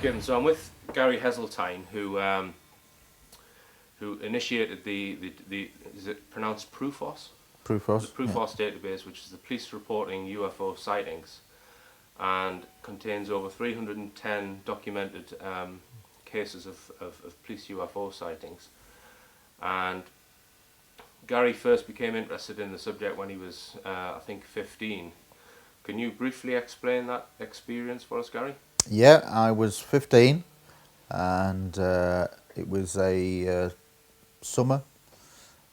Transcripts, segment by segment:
Given. So I'm with Gary Heseltine, who initiated the is it pronounced PRUFOS? PRUFOS. The PRUFOS database, which is the police reporting UFO sightings, and contains over 310 documented cases of police UFO sightings. And Gary first became interested in the subject when he was, I think, 15. Can you briefly explain that experience for us, Gary? Yeah, I was 15, and it was a summer,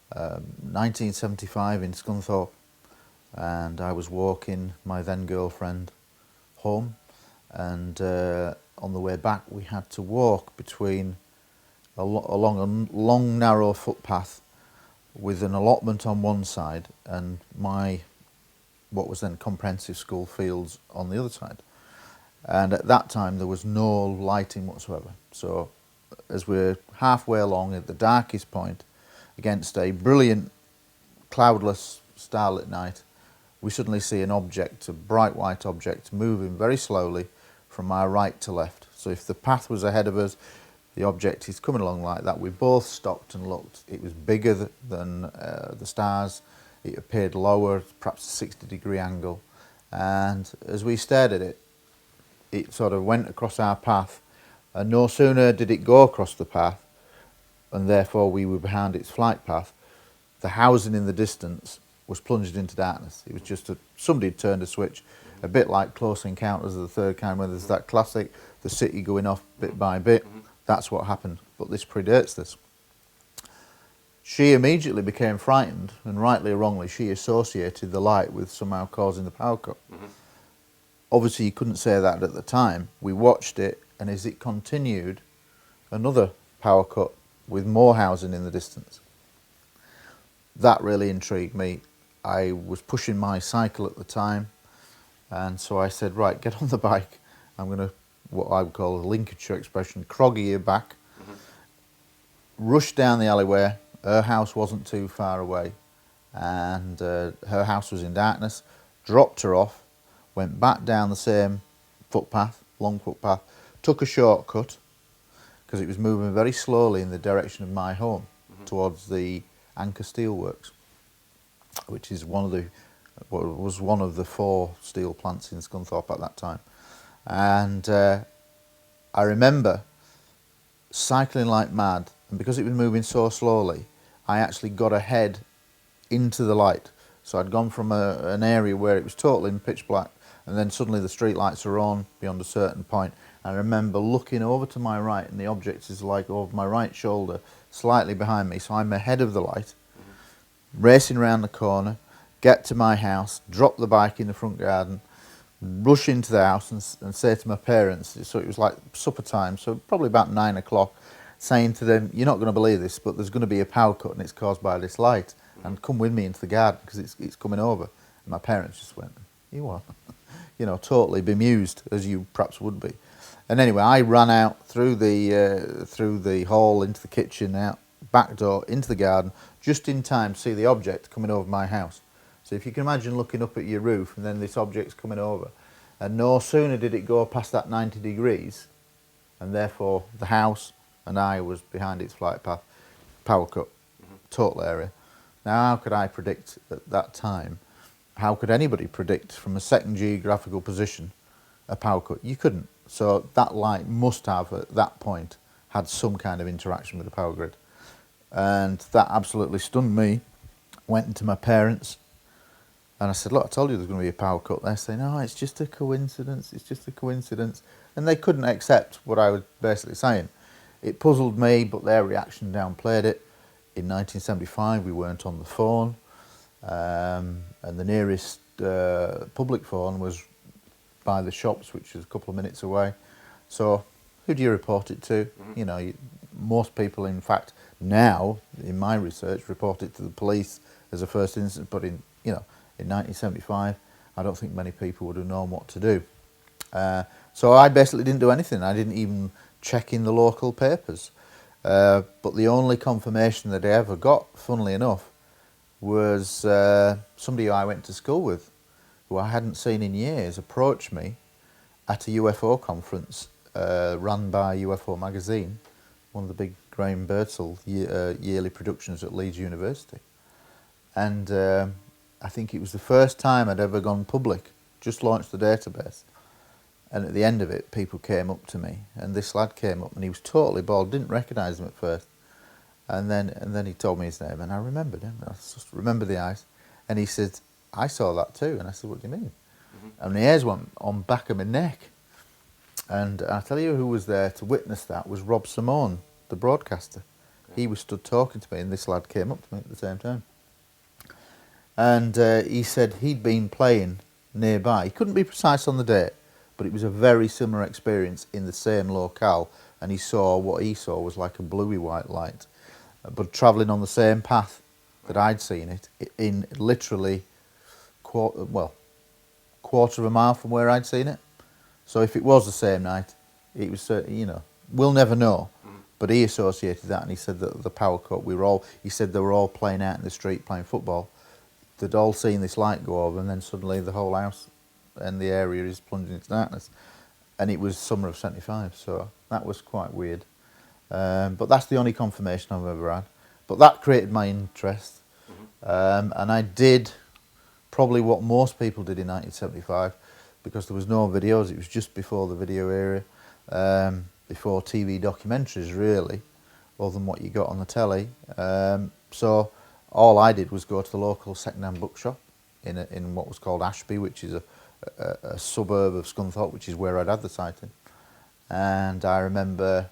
1975 in Scunthorpe, and I was walking my then girlfriend home, and on the way back we had to walk between along a long narrow footpath with an allotment on one side and what was then comprehensive school fields on the other side. And at that time there was no lighting whatsoever. So as we're halfway along at the darkest point against a brilliant cloudless starlit night, we suddenly see an object, a bright white object, moving very slowly from our right to left. So if the path was ahead of us, the object is coming along like that. We both stopped and looked. It was bigger than the stars. It appeared lower, perhaps a 60-degree angle. And as we stared at it, it sort of went across our path, and no sooner did it go across the path, and therefore we were behind its flight path, the housing in the distance was plunged into darkness. It was just somebody had turned a switch, a bit like Close Encounters of the Third Kind, where there's that classic, the city going off bit by bit. That's what happened, but this predates this. She immediately became frightened, and rightly or wrongly, she associated the light with somehow causing the power cut. Obviously, you couldn't say that at the time. We watched it, and as it continued, another power cut with more housing in the distance. That really intrigued me. I was pushing my cycle at the time, and so I said, right, get on the bike. I'm going to, what I would call a Lincolnshire expression, croggy your back. Rushed down the alleyway. Her house wasn't too far away, and her house was in darkness. Dropped her off. Went back down the same footpath, long footpath, took a shortcut because it was moving very slowly in the direction of my home towards the Anchor Steelworks, which is was one of the 4 steel plants in Scunthorpe at that time. And I remember cycling like mad, and because it was moving so slowly, I actually got ahead into the light. So I'd gone from an area where it was totally pitch black, and then suddenly the street lights are on beyond a certain point. And I remember looking over to my right, and the object is like over my right shoulder, slightly behind me. So I'm ahead of the light, racing around the corner, get to my house, drop the bike in the front garden, rush into the house and say to my parents, so it was like supper time, so probably about 9 o'clock, saying to them, you're not going to believe this, but there's going to be a power cut and it's caused by this light, and come with me into the garden because it's coming over. And my parents just went, you what? You know, totally bemused, as you perhaps would be. And anyway, I ran out through the hall into the kitchen, out back door into the garden, just in time to see the object coming over my house. So if you can imagine looking up at your roof and then this object's coming over, and no sooner did it go past that 90 degrees, and therefore the house and I was behind its flight path, power cut, total area. Now, how could I predict at that time? How could anybody predict from a second geographical position a power cut? You couldn't. So that light must have, at that point, had some kind of interaction with the power grid. And that absolutely stunned me. Went into my parents, and I said, look, I told you there's going to be a power cut. They say, no, it's just a coincidence, it's just a coincidence. And they couldn't accept what I was basically saying. It puzzled me, but their reaction downplayed it. In 1975, we weren't on the phone, and the nearest public phone was by the shops, which was a couple of minutes away. So who do you report it to? You know, most people, in fact, now, in my research, report it to the police as a first instance, but in 1975, I don't think many people would have known what to do. So I basically didn't do anything. I didn't even check in the local papers. But the only confirmation that I ever got, funnily enough, was somebody who I went to school with, who I hadn't seen in years, approached me at a UFO conference run by UFO Magazine, one of the big Graham Birdsall yearly productions at Leeds University. And I think it was the first time I'd ever gone public, just launched the database. And at the end of it, people came up to me, and this lad came up, and he was totally bald, didn't recognise him at first. And then he told me his name, and I remembered him. I just remember the eyes. And he said, I saw that too. And I said, what do you mean? And the hairs went on back of my neck. And I tell you who was there to witness that was Rob Simone, the broadcaster. He was stood talking to me, and this lad came up to me at the same time. And he said he'd been playing nearby. He couldn't be precise on the date, but it was a very similar experience in the same locale. And he saw, what he saw was like a bluey white light, but travelling on the same path that I'd seen it, in literally quarter of a mile from where I'd seen it. So if it was the same night, it was, you know, we'll never know. But he associated that, and he said that the power cut, he said they were all playing out in the street playing football. They'd all seen this light go over, and then suddenly the whole house and the area is plunging into darkness. And it was summer of '75, so that was quite weird. But that's the only confirmation I've ever had. But that created my interest. And I did probably what most people did in 1975, because there was no videos. It was just before the video era, before TV documentaries really, other than what you got on the telly. So all I did was go to the local second-hand bookshop in what was called Ashby, which is a suburb of Scunthorpe, which is where I'd had the sighting. And I remember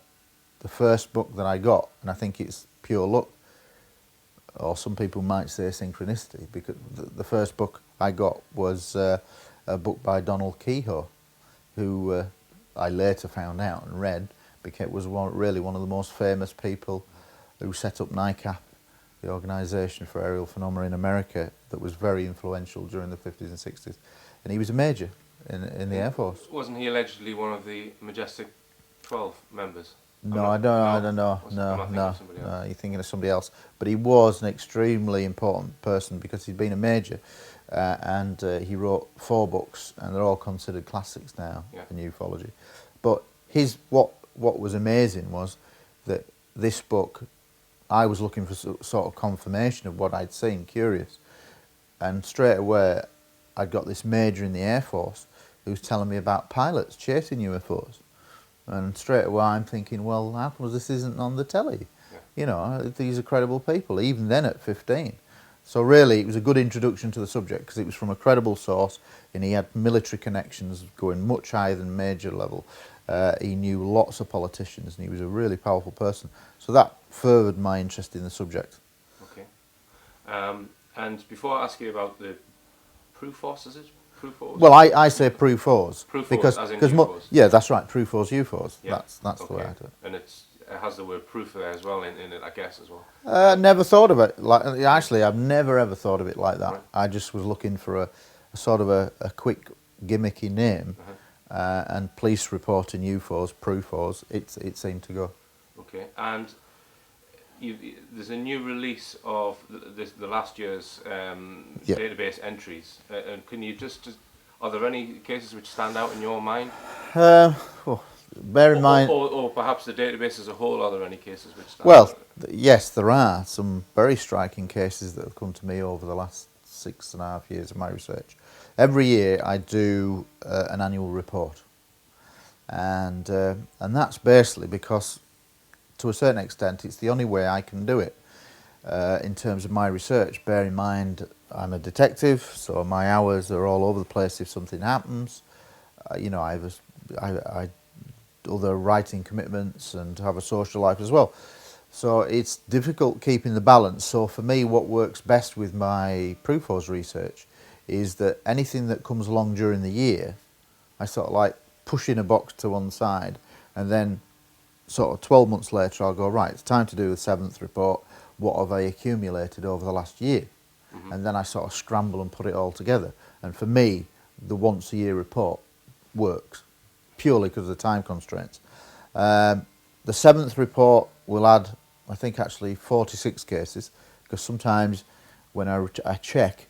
the first book that I got, and I think it's pure luck, or some people might say synchronicity, because the first book I got was a book by Donald Kehoe, who I later found out and read, was really one of the most famous people who set up NICAP, the Organisation for Aerial Phenomena in America, that was very influential during the 50s and 60s. And he was a major in the Air Force. Wasn't he allegedly one of the Majestic 12 members? No, I don't know. No, you're thinking of somebody else. But he was an extremely important person because he'd been a major, and he wrote 4 books, and they're all considered classics now in ufology. But what was amazing was that this book, I was looking for sort of confirmation of what I'd seen, curious, and straight away I'd got this major in the Air Force who was telling me about pilots chasing UFOs. And straight away I'm thinking, well, how come this isn't on the telly? Yeah. You know, these are credible people, even then at 15. So really it was a good introduction to the subject because it was from a credible source, and he had military connections going much higher than major level. He knew lots of politicians, and he was a really powerful person. So that furthered my interest in the subject. Okay. And before I ask you about the PRUFOS, is it? PRUFOS? Well, I say PRUFOS. PRUFOS, as in UFOs? Yeah, that's right, PRUFOS, UFOs. Yeah. That's the way I do it. And it has the word proof there as well in it, I guess, as well. Never thought of it. Actually, I've never ever thought of it like that. Right. I just was looking for a sort of a quick gimmicky name, and police reporting UFOs, PRUFOS, it seemed to go. Okay, and there's a new release of the last year's database entries. And can you are there any cases which stand out in your mind? Bear in mind... Or perhaps the database as a whole, are there any cases which stand out? Well, yes, there are some very striking cases that have come to me over the last 6.5 years of my research. Every year I do an annual report, and that's basically because, to a certain extent, it's the only way I can do it in terms of my research. Bear in mind, I'm a detective, so my hours are all over the place if something happens. You know, I other writing commitments and have a social life as well. So it's difficult keeping the balance. So for me, what works best with my PRUFOS research is that anything that comes along during the year, I sort of like push in a box to one side, and then sort of 12 months later I'll go, right, it's time to do the 7th report. What have I accumulated over the last year? And then I sort of scramble and put it all together. And for me, the once a year report works, purely because of the time constraints. The 7th report will add, I think, actually 46 cases, because sometimes when I check,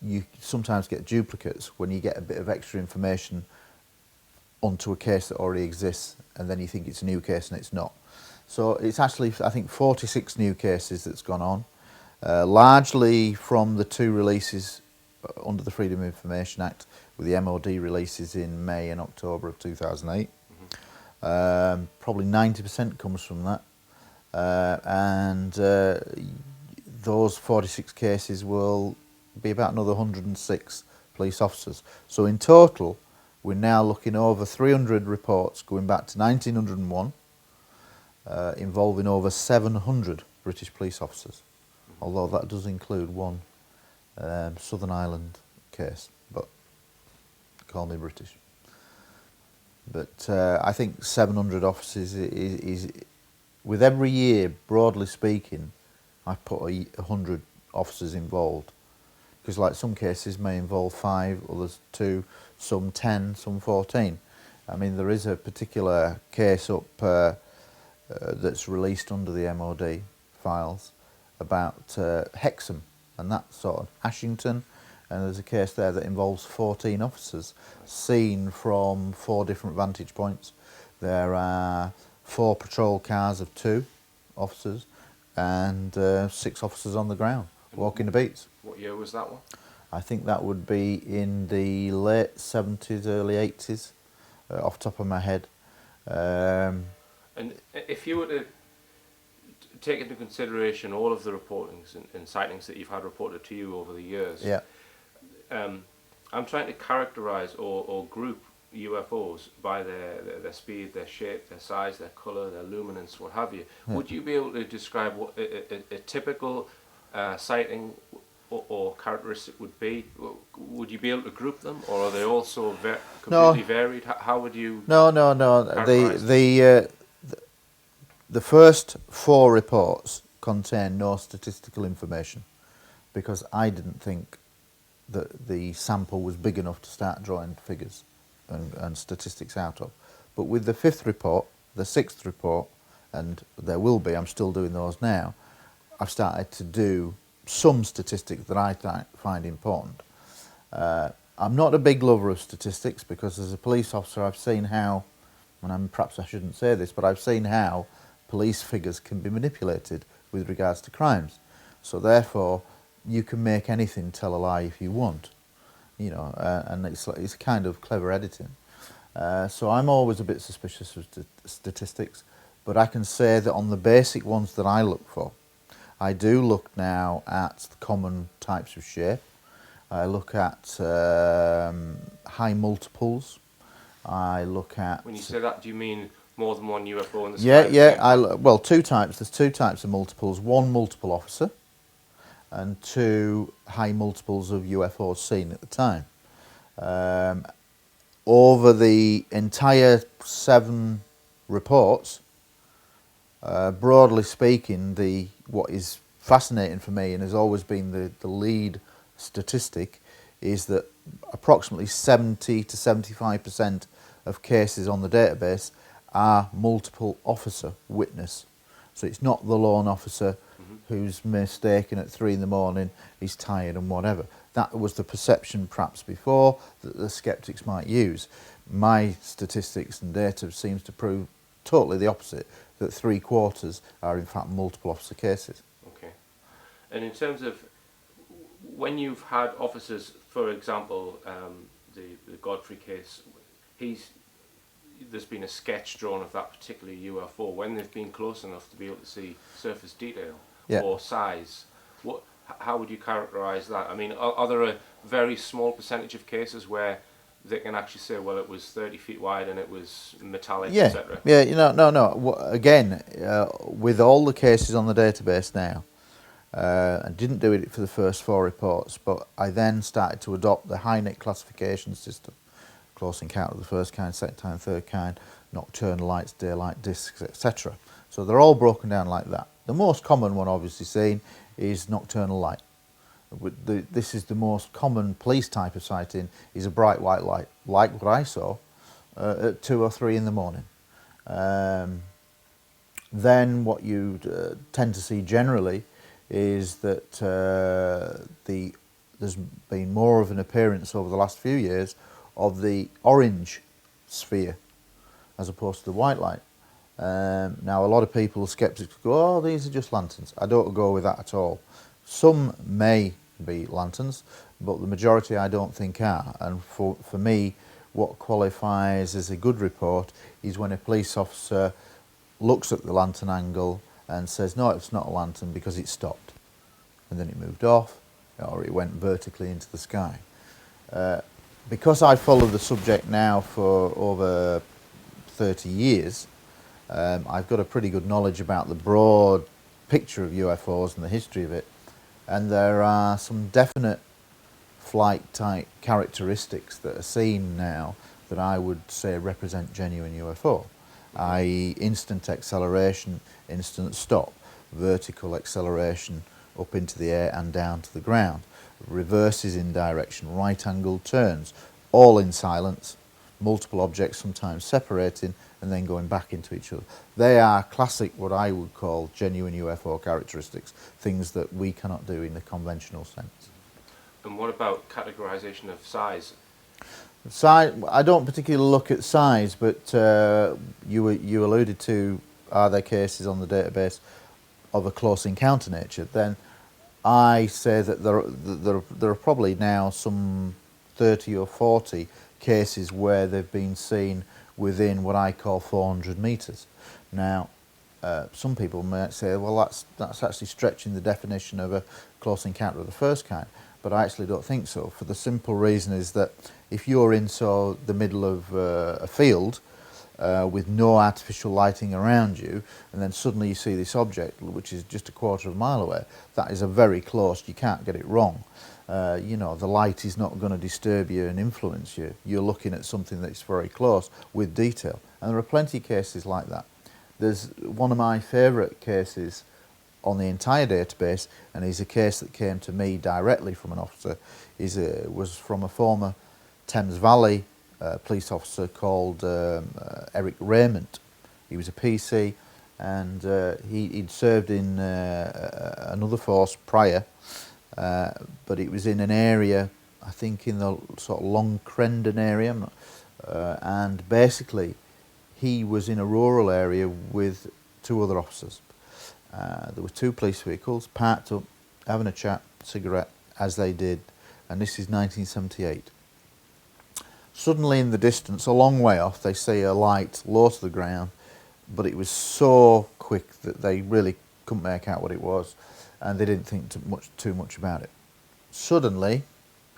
you sometimes get duplicates when you get a bit of extra information onto a case that already exists, and then you think it's a new case and it's not. So it's actually, I think, 46 new cases that's gone on, largely from the 2 releases under the Freedom of Information Act, with the MOD releases in May and October of 2008. Probably 90% comes from that. And those 46 cases will be about another 106 police officers. So in total, we're now looking over 300 reports going back to 1901, involving over 700 British police officers, although that does include one Southern Ireland case, but call me British. But I think 700 officers is with every year, broadly speaking, I put 100 officers involved, because like some cases may involve 5, others 2, some 10, some 14. I mean, there is a particular case up that's released under the MOD files about Hexham and that sort of Ashington, and there's a case there that involves 14 officers seen from 4 different vantage points. There are 4 patrol cars of 2 officers and 6 officers on the ground walking the beats. What year was that one? I think that would be in the late 70s, early 80s, off the top of my head. And if you were to take into consideration all of the reportings and sightings that you've had reported to you over the years, Yeah. I'm trying to characterise or group UFOs by their speed, their shape, their size, their colour, their luminance, what have you. Yeah. Would you be able to describe what a typical sighting or characteristic would be? Would you be able to group them, or are they also completely varied? How would you? No. The first 4 reports contain no statistical information, because I didn't think that the sample was big enough to start drawing figures and statistics out of. But with the 5th report, the 6th report, and there will be, I'm still doing those now, I've started to do some statistics that I find important. I'm not a big lover of statistics, because as a police officer I've seen how, and perhaps I shouldn't say this, but I've seen how police figures can be manipulated with regards to crimes. So therefore you can make anything tell a lie if you want, you know, and it's kind of clever editing. So I'm always a bit suspicious of statistics, but I can say that on the basic ones that I look for, I do look now at the common types of shape. I look at high multiples. I look at... When you say that, do you mean more than one UFO in the sky? Yeah. Well, 2 types. There's 2 types of multiples. 1 multiple officer, and 2 high multiples of UFOs seen at the time. Over the entire 7 reports, broadly speaking, what is fascinating for me and has always been the lead statistic is that approximately 70 to 75% of cases on the database are multiple officer witness. So it's not the lone officer who's mistaken at 3 in the morning, he's tired and whatever. That was the perception perhaps before that the sceptics might use. My statistics and data seems to prove totally the opposite, that 3/4 are in fact multiple officer cases. Okay. And in terms of when you've had officers, for example, the Godfrey case, there's been a sketch drawn of that particular UFO. When they've been close enough to be able to see surface detail or size, how would you characterise that? I mean, are there a very small percentage of cases where they can actually say, well, it was 30 feet wide and it was metallic, etc.? Yeah, no. Again, with all the cases on the database now, I didn't do it for the first 4 reports, but I then started to adopt the HINEC classification system. Close encounter of the first kind, second kind, third kind, nocturnal lights, daylight discs, etc. So they're all broken down like that. The most common one obviously seen is nocturnal light. This is the most common police type of sighting, is a bright white light, like what I saw at 2 or 3 in the morning. Then what you tend to see generally is that there's been more of an appearance over the last few years of the orange sphere as opposed to the white light. Now a lot of people, skeptics, go, oh, these are just lanterns. I don't go with that at all. Some may be lanterns, but the majority I don't think are. And for me, what qualifies as a good report is when a police officer looks at the lantern angle and says, no, it's not a lantern because it stopped. And then it moved off, or it went vertically into the sky. Because I followed the subject now for over 30 years, I've got a pretty good knowledge about the broad picture of UFOs and the history of it, and there are some definite flight type characteristics that are seen now that I would say represent genuine UFO, i.e. instant acceleration, instant stop, vertical acceleration up into the air and down to the ground, reverses in direction, right angle turns, all in silence, multiple objects sometimes separating and then going back into each other. They are classic, what I would call genuine UFO characteristics, things that we cannot do in the conventional sense. And what about categorization of size? Size, I don't particularly look at size, but you alluded to, are there cases on the database of a close encounter nature? Then I say that there are probably now some 30 or 40 cases where they've been seen within what I call 400 metres. Now, some people might say, well, that's actually stretching the definition of a close encounter of the first kind, but I actually don't think so, for the simple reason is that if you're in the middle of a field with no artificial lighting around you, and then suddenly you see this object which is just a quarter of a mile away, that is a very close, you can't get it wrong. You know, the light is not going to disturb you and influence you. You're looking at something that's very close with detail, and there are plenty of cases like that. There's one of my favourite cases on the entire database, and is a case that came to me directly from an officer, was from a former Thames Valley police officer called Eric Raymond. He was a PC, and he'd served in another force prior, but it was in an area, I think in the sort of Long Crendon area, and basically he was in a rural area with two other officers. There were two police vehicles parked up, having a chat, cigarette, as they did, and this is 1978. Suddenly in the distance, a long way off, they see a light low to the ground, but it was so quick that they really couldn't make out what it was, and they didn't think too much about it. Suddenly,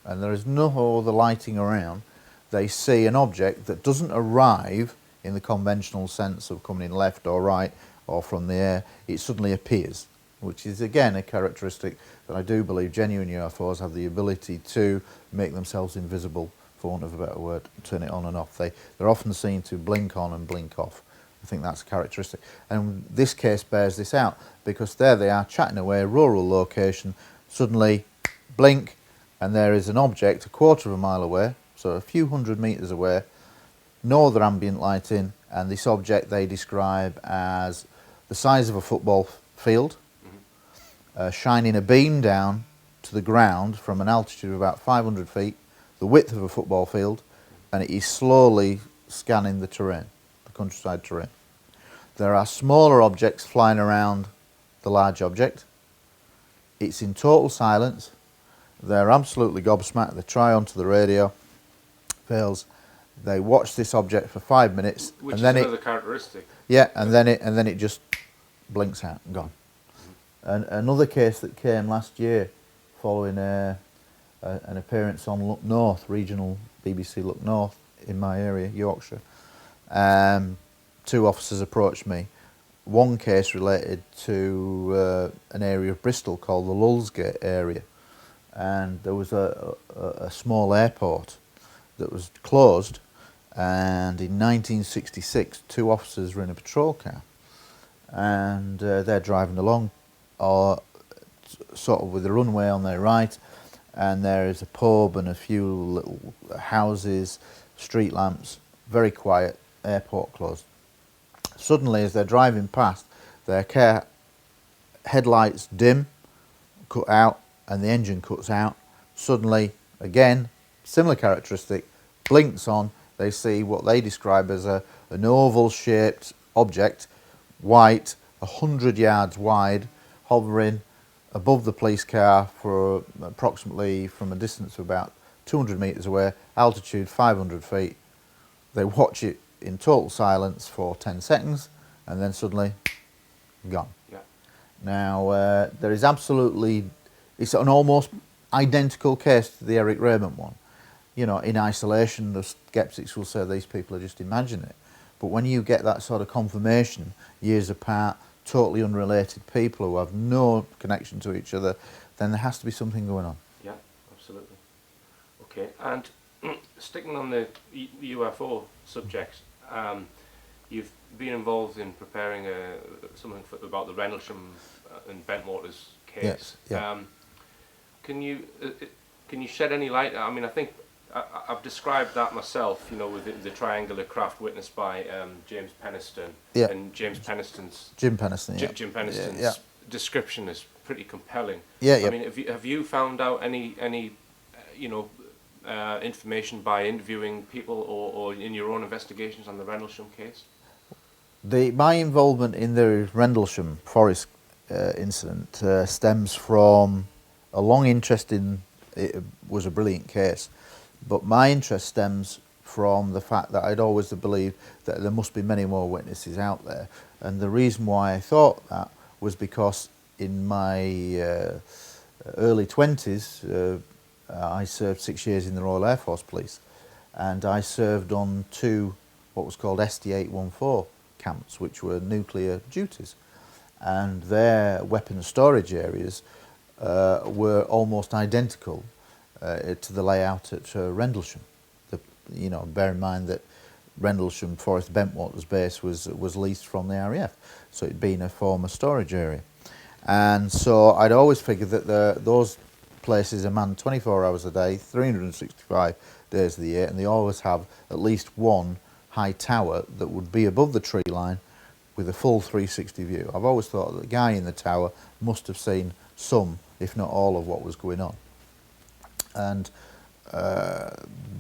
and there is no other lighting around, they see an object that doesn't arrive in the conventional sense of coming in left or right or from the air. It suddenly appears, which is again a characteristic that I do believe genuine UFOs have the ability to make themselves invisible, for want of a better word, turn it on and off. They're often seen to blink on and blink off. I think that's a characteristic. And this case bears this out, because there they are chatting away, rural location, suddenly blink, and there is an object a quarter of a mile away, so a few hundred metres away, no other ambient lighting, and this object they describe as the size of a football field, shining a beam down to the ground from an altitude of about 500 feet, the width of a football field, and it is slowly scanning the terrain, the countryside terrain. There are smaller objects flying around the large object. It's in total silence. They're absolutely gobsmacked. They try onto the radio, fails. They watch this object for 5 minutes, which and then is another characteristic. Yeah, and then it just blinks out and gone. And another case that came last year, following an appearance on Look North, regional BBC Look North in my area, Yorkshire. Two officers approached me. One case related to an area of Bristol called the Lulsgate area, and there was a small airport that was closed, and in 1966 two officers were in a patrol car, and they're driving along, sort of with the runway on their right, and there is a pub and a few little houses, street lamps, very quiet, airport closed. Suddenly, as they're driving past, their car headlights dim, cut out, and the engine cuts out. Suddenly, again, similar characteristic, blinks on, They see what they describe as an oval-shaped object, white, 100 yards wide, hovering above the police car for approximately from a distance of about 200 metres away, altitude 500 feet. They watch it in total silence for 10 seconds and then suddenly gone. Yeah. Now, there is absolutely, it's an almost identical case to the Eric Raymond one. You know, in isolation, the skeptics will say these people are just imagining it. But when you get that sort of confirmation, years apart, totally unrelated people who have no connection to each other, then there has to be something going on. Yeah, absolutely. Okay, and sticking on the UFO subject, you've been involved in preparing something about the Rendlesham and Bentwater's case. Yes, yeah. Can you shed any light? I mean, I think I've described that myself, you know, with the triangular craft witnessed by James Penniston. Yeah. And Jim Penniston's Jim Penniston, yeah. Description is pretty compelling. Yeah, yeah. I mean, have you found out any you know, information by interviewing people or in your own investigations on the Rendlesham case? My involvement in the Rendlesham Forest incident stems from a long interest in, it was a brilliant case, but my interest stems from the fact that I'd always believed that there must be many more witnesses out there. And the reason why I thought that was because in my early 20s, I served 6 years in the Royal Air Force Police, and I served on 2 what was called SD-814 camps, which were nuclear duties, and their weapons storage areas were almost identical to the layout at Rendlesham. You know, bear in mind that Rendlesham Forest Bentwater's base was leased from the RAF, so it'd been a former storage area. And so I'd always figured that those places are manned 24 hours a day, 365 days of the year, and they always have at least one high tower that would be above the tree line with a full 360 view. I've always thought that the guy in the tower must have seen some, if not all, of what was going on. And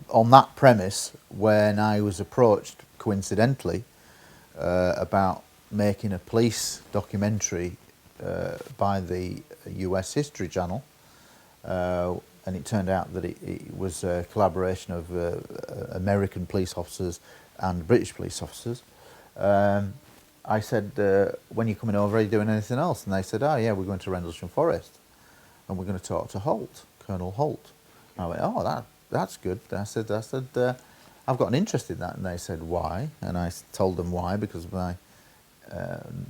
on that premise, when I was approached coincidentally about making a police documentary by the US History Channel, and it turned out that it was a collaboration of American police officers and British police officers, I said, when are you coming over, are you doing anything else? And they said, oh yeah, we're going to Rendlesham Forest and we're going to talk to Holt, Colonel Holt. And I went, oh, that's good. I said, I've got an interest in that. And they said, why? And I told them why, because of my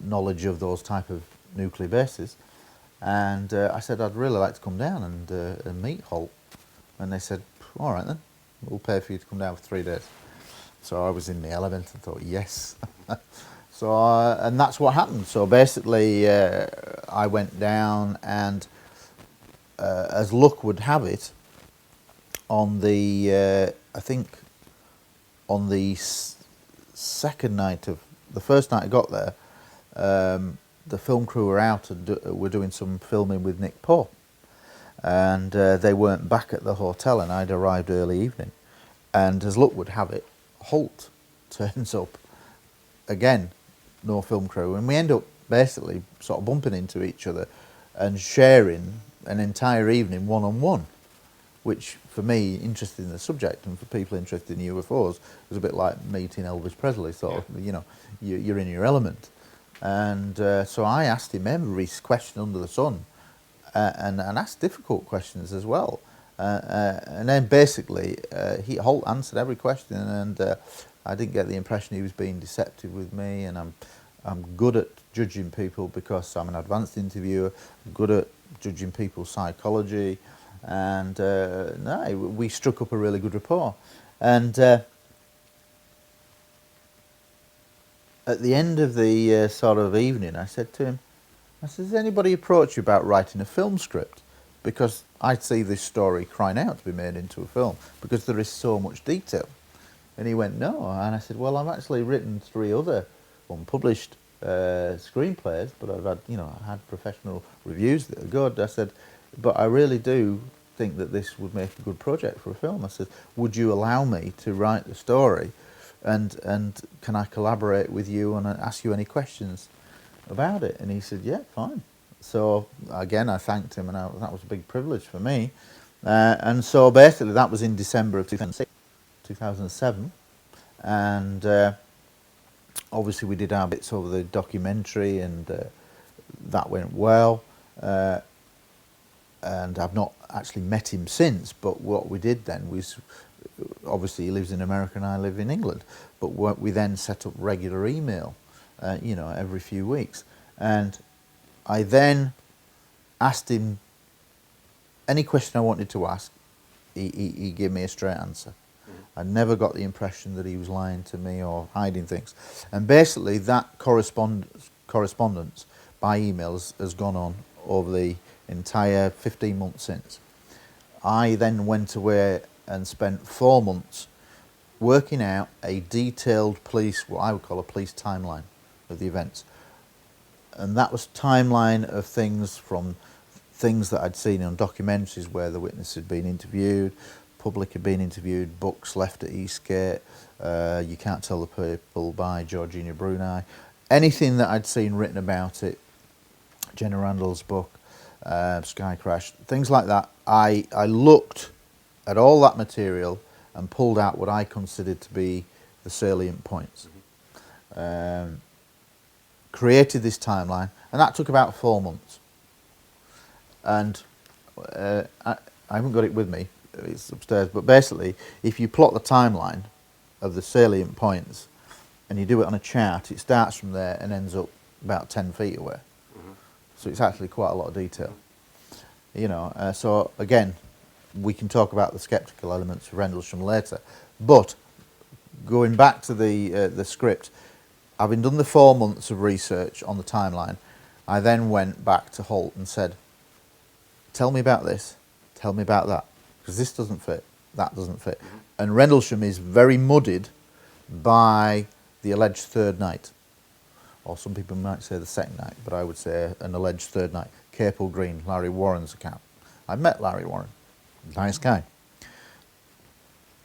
knowledge of those type of nuclear bases. And I said, I'd really like to come down and meet Holt. And they said, all right then, we'll pay for you to come down for 3 days. So I was in the element and thought, yes. So, and that's what happened. So basically, I went down, and as luck would have it, on the, I think, on the second night of, the first night I got there, the film crew were out and were doing some filming with Nick Poe, and they weren't back at the hotel, and I'd arrived early evening, and as luck would have it, Holt turns up again, no film crew, and we end up basically sort of bumping into each other and sharing an entire evening one-on-one, which for me, interested in the subject, and for people interested in UFOs, was a bit like meeting Elvis Presley, sort of, you know, you're in your element. And so I asked him every question under the sun, and asked difficult questions as well. And then basically, Holt answered every question, and I didn't get the impression he was being deceptive with me. And I'm good at judging people because I'm an advanced interviewer, good at judging people's psychology, and no, we struck up a really good rapport. And at the end of the sort of evening, I said to him, I said, has anybody approached you about writing a film script? Because I see this story crying out to be made into a film, because there is so much detail. And he went, no. And I said, well, I've actually written 3 other unpublished screenplays, but I've had, you know, I had professional reviews that are good. I said, but I really do think that this would make a good project for a film. I said, would you allow me to write the story, and can I collaborate with you and ask you any questions about it? And he said, yeah, fine. So again, I thanked him, and that was a big privilege for me. And so basically that was in December of 2007, and obviously we did our bits over the documentary, and that went well. And I've not actually met him since, but what we did then was, obviously he lives in America and I live in England, but we then set up regular email, you know, every few weeks. And I then asked him any question I wanted to ask. He gave me a straight answer. I never got the impression that he was lying to me or hiding things. And basically that correspondence by emails has gone on over the entire 15 months since. I then went away and spent 4 months working out a detailed police, what I would call a police timeline of the events. And that was timeline of things from things that I'd seen on documentaries where the witness had been interviewed, public had been interviewed, books left at Eastgate, You Can't Tell the People by Georgina Bruni, anything that I'd seen written about it, Jenna Randall's book, Sky Crash, things like that. I looked at all that material and pulled out what I considered to be the salient points. Created this timeline, and that took about 4 months. And I haven't got it with me, it's upstairs, but basically if you plot the timeline of the salient points and you do it on a chart, it starts from there and ends up about 10 feet away. So it's actually quite a lot of detail. You know, so again, we can talk about the sceptical elements of Rendlesham later, but going back to the script, having done the 4 months of research on the timeline, I then went back to Holt and said, tell me about this, tell me about that, because this doesn't fit, that doesn't fit. And Rendlesham is very muddied by the alleged third night, or some people might say the second night, but I would say an alleged third night. Capel Green, Larry Warren's account. I met Larry Warren, nice guy.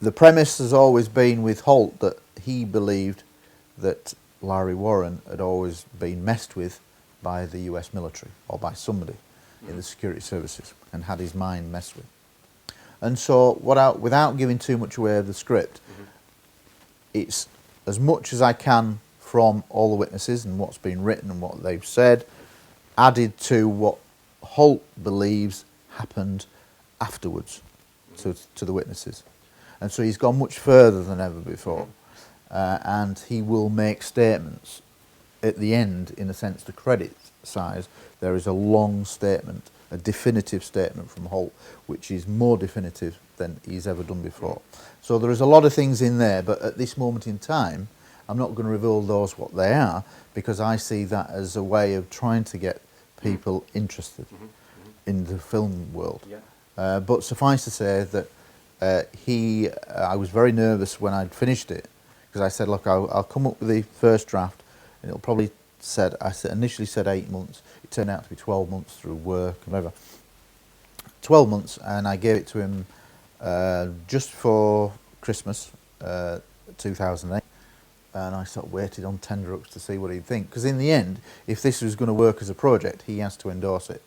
The premise has always been with Holt that he believed that Larry Warren had always been messed with by the US military or by somebody in the security services and had his mind messed with. And so without giving too much away of the script, it's as much as I can from all the witnesses and what's been written and what they've said, added to what Holt believes happened afterwards to the witnesses. And so he's gone much further than ever before. And he will make statements at the end, in a sense, the credit side. There is a long statement, a definitive statement from Holt, which is more definitive than he's ever done before. So there is a lot of things in there, but at this moment in time, I'm not going to reveal those what they are, because I see that as a way of trying to get people interested in the film world. But suffice to say that I was very nervous when I'd finished it, because I said, look, I'll come up with the first draft, and it'll probably initially said 8 months. It turned out to be 12 months through work and whatever. 12 months, and I gave it to him just for Christmas 2008. And I sort of waited on tenterhooks to see what he'd think. Because in the end, if this was going to work as a project, he has to endorse it.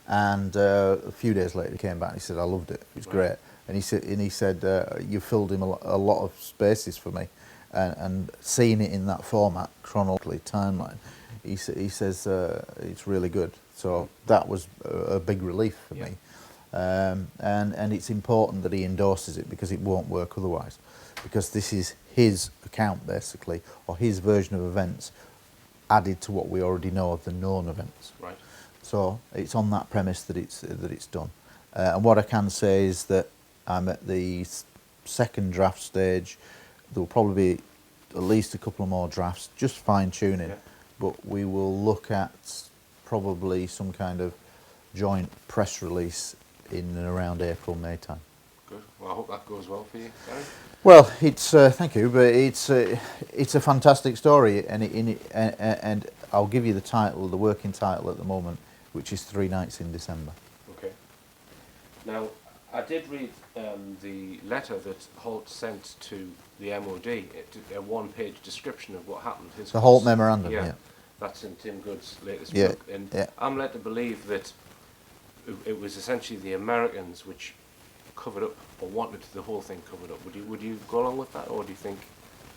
And a few days later, he came back and he said, I loved it. It was great. And he said, you filled in a lot of spaces for me. And seeing it in that format, chronologically, timeline, he says it's really good. So that was a big relief for me. And it's important that he endorses it, because it won't work otherwise. Because this is his account, basically, or his version of events added to what we already know of the known events. So it's on that premise that it's done. And what I can say is that I'm at the second draft stage. There will probably be at least a couple of more drafts, just fine-tuning. But we will look at probably some kind of joint press release in and around April, May time. Good. Well, I hope that goes well for you, Gary. Well, it's thank you, but it's a fantastic story, and I'll give you the title, the working title at the moment, which is 3 Nights in December. Okay. Now, I did read the letter that Holt sent to the MOD, a one-page description of what happened. The Holt memorandum, yeah. yeah. That's in Tim Good's latest Yeah, book. And yeah. I'm led to believe that it was essentially the Americans which covered up, or wanted the whole thing covered up. Would you go along with that, or do you think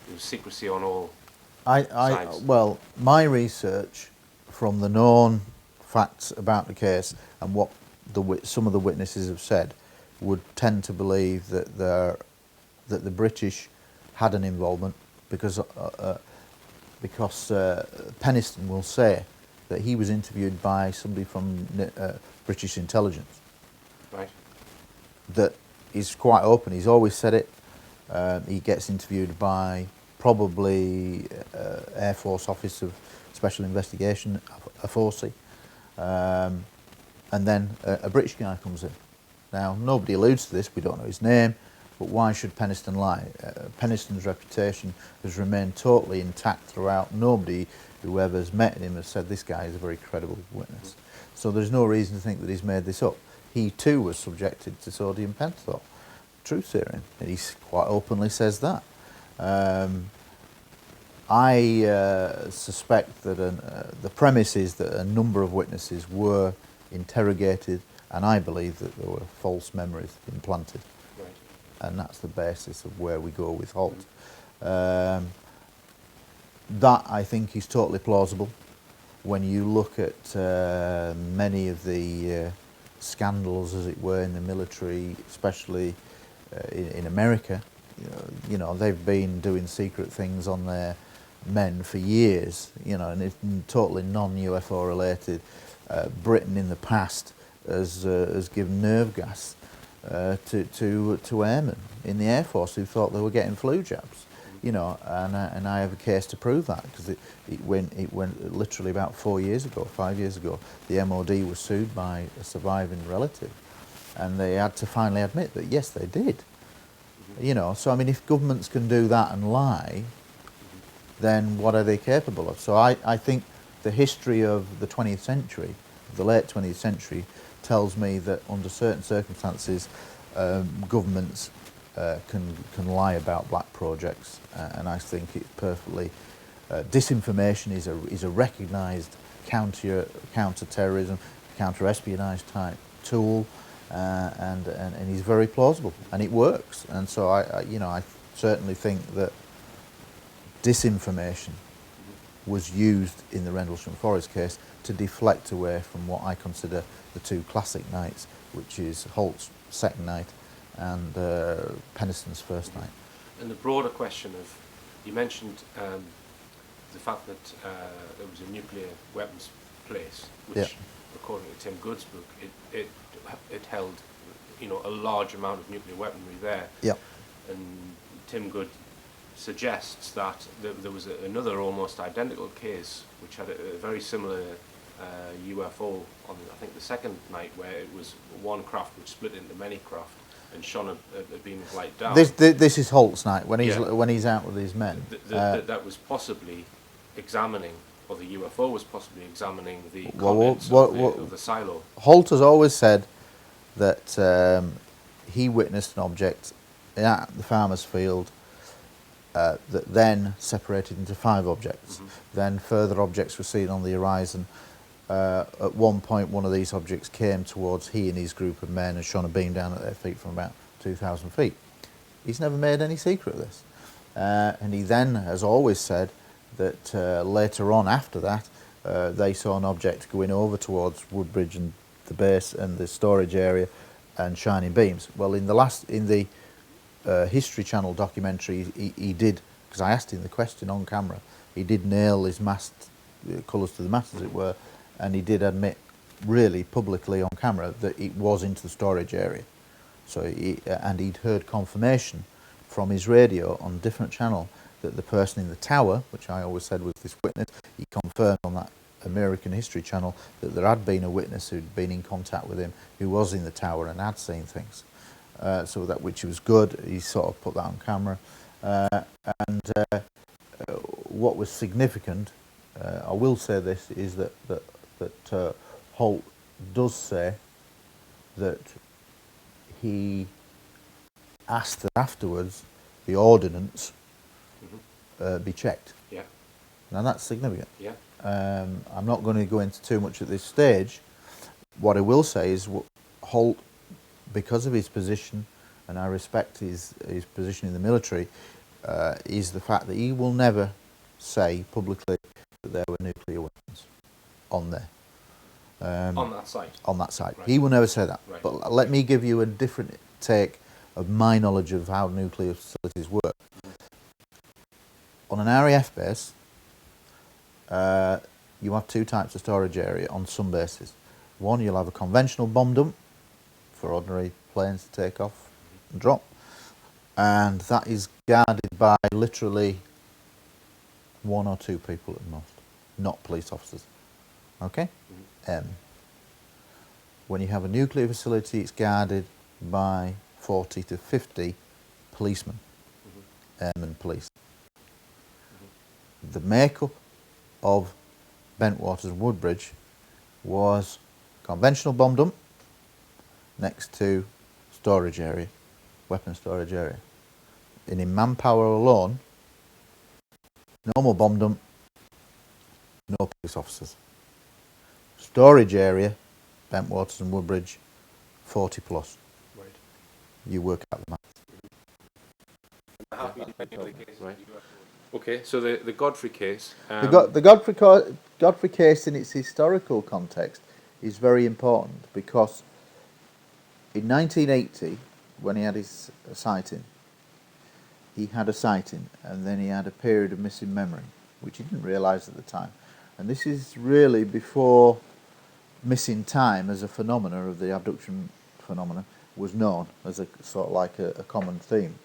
there was secrecy on all sides? Well, my research from the known facts about the case and what some of the witnesses have said would tend to believe that the British had an involvement, because Penniston will say that he was interviewed by somebody from British intelligence. Right. That is quite open. He's always said it. He gets interviewed by probably Air Force Office of Special Investigation, a FOSI, and then a British guy comes in. Now, nobody alludes to this, we don't know his name, but why should Penniston lie? Penniston's reputation has remained totally intact throughout. Nobody who ever's met him has said this guy is a very credible witness. So there's no reason to think that he's made this up. He too was subjected to sodium pentothal, truth serum, and he quite openly says that. I suspect that the premise is that a number of witnesses were interrogated, and I believe that there were false memories implanted. Right. And that's the basis of where we go with Holt. That, I think, is totally plausible. When you look at many of the scandals, as it were, in the military, especially in America, they've been doing secret things on their men for years, and it's totally non-UFO related. Britain in the past has given nerve gas to airmen in the Air Force who thought they were getting flu jabs, and I have a case to prove that, because it went literally about 5 years ago, the MOD was sued by a surviving relative, and they had to finally admit that yes, they did. So I mean, if governments can do that and lie, then what are they capable of? So I think the history of the 20th century, the late 20th century, tells me that under certain circumstances, governments can lie about black projects, and I think it's perfectly disinformation is a recognised counter-terrorism, counter-espionage type tool, and is very plausible, and it works. And so I certainly think that disinformation was used in the Rendlesham Forest case to deflect away from what I consider the two classic nights, which is Holt's second night and Penniston's first night. And the broader question of, you mentioned the fact that there was a nuclear weapons place, which, according to Tim Good's book, it held, a large amount of nuclear weaponry there. Yep. And Tim Good suggests that there was another almost identical case which had a very similar UFO on, I think, the second night, where it was one craft which split into many craft and shone a beam of light down. This is Holt's night, when he's out with his men. That was possibly examining, or the UFO was possibly examining the contents of the silo. Holt has always said that he witnessed an object at the farmer's field that then separated into 5 objects. Then further objects were seen on the horizon. At one point, one of these objects came towards he and his group of men and shone a beam down at their feet from about 2,000 feet. He's never made any secret of this. And he then has always said that later on, after that, they saw an object going over towards Woodbridge and the base and the storage area and shining beams. Well, in the History Channel documentary, he did, because I asked him the question on camera, he did nail his mast, colours to the mast, as it were, and he did admit really publicly on camera that it was into the storage area. So and he'd heard confirmation from his radio on a different channel that the person in the tower, which I always said was this witness, he confirmed on that American History Channel that there had been a witness who'd been in contact with him who was in the tower and had seen things. So that, which was good, he sort of put that on camera. What was significant, I will say this, is that Holt does say that he asked that afterwards the ordnance be checked. Yeah. Now that's significant. Yeah. I'm not going to go into too much at this stage. What I will say is Holt, because of his position, and I respect his position in the military, is the fact that he will never say publicly that there were nuclear weapons on there. On that site? On that site. Right. He will never say that. Right. But let me give you a different take of my knowledge of how nuclear facilities work. On an RAF base, you have two types of storage area on some bases. One, you'll have a conventional bomb dump for ordinary planes to take off and drop, and that is guarded by literally one or two people at the most, not police officers. Okay? When you have a nuclear facility, it's guarded by 40 to 50 policemen, airmen police. The makeup of Bentwaters and Woodbridge was conventional bomb dump next to storage area, weapon storage area. And in manpower alone, normal bomb dump, no police officers. Storage area, Bentwaters and Woodbridge, 40 plus. Right. You work out the maths. Right. Okay, so the Godfrey case... The Godfrey case in its historical context is very important because in 1980, when he had his sighting, and then he had a period of missing memory, which he didn't realise at the time. And this is really before missing time as a phenomena of the abduction phenomena was known as a sort of like a common theme.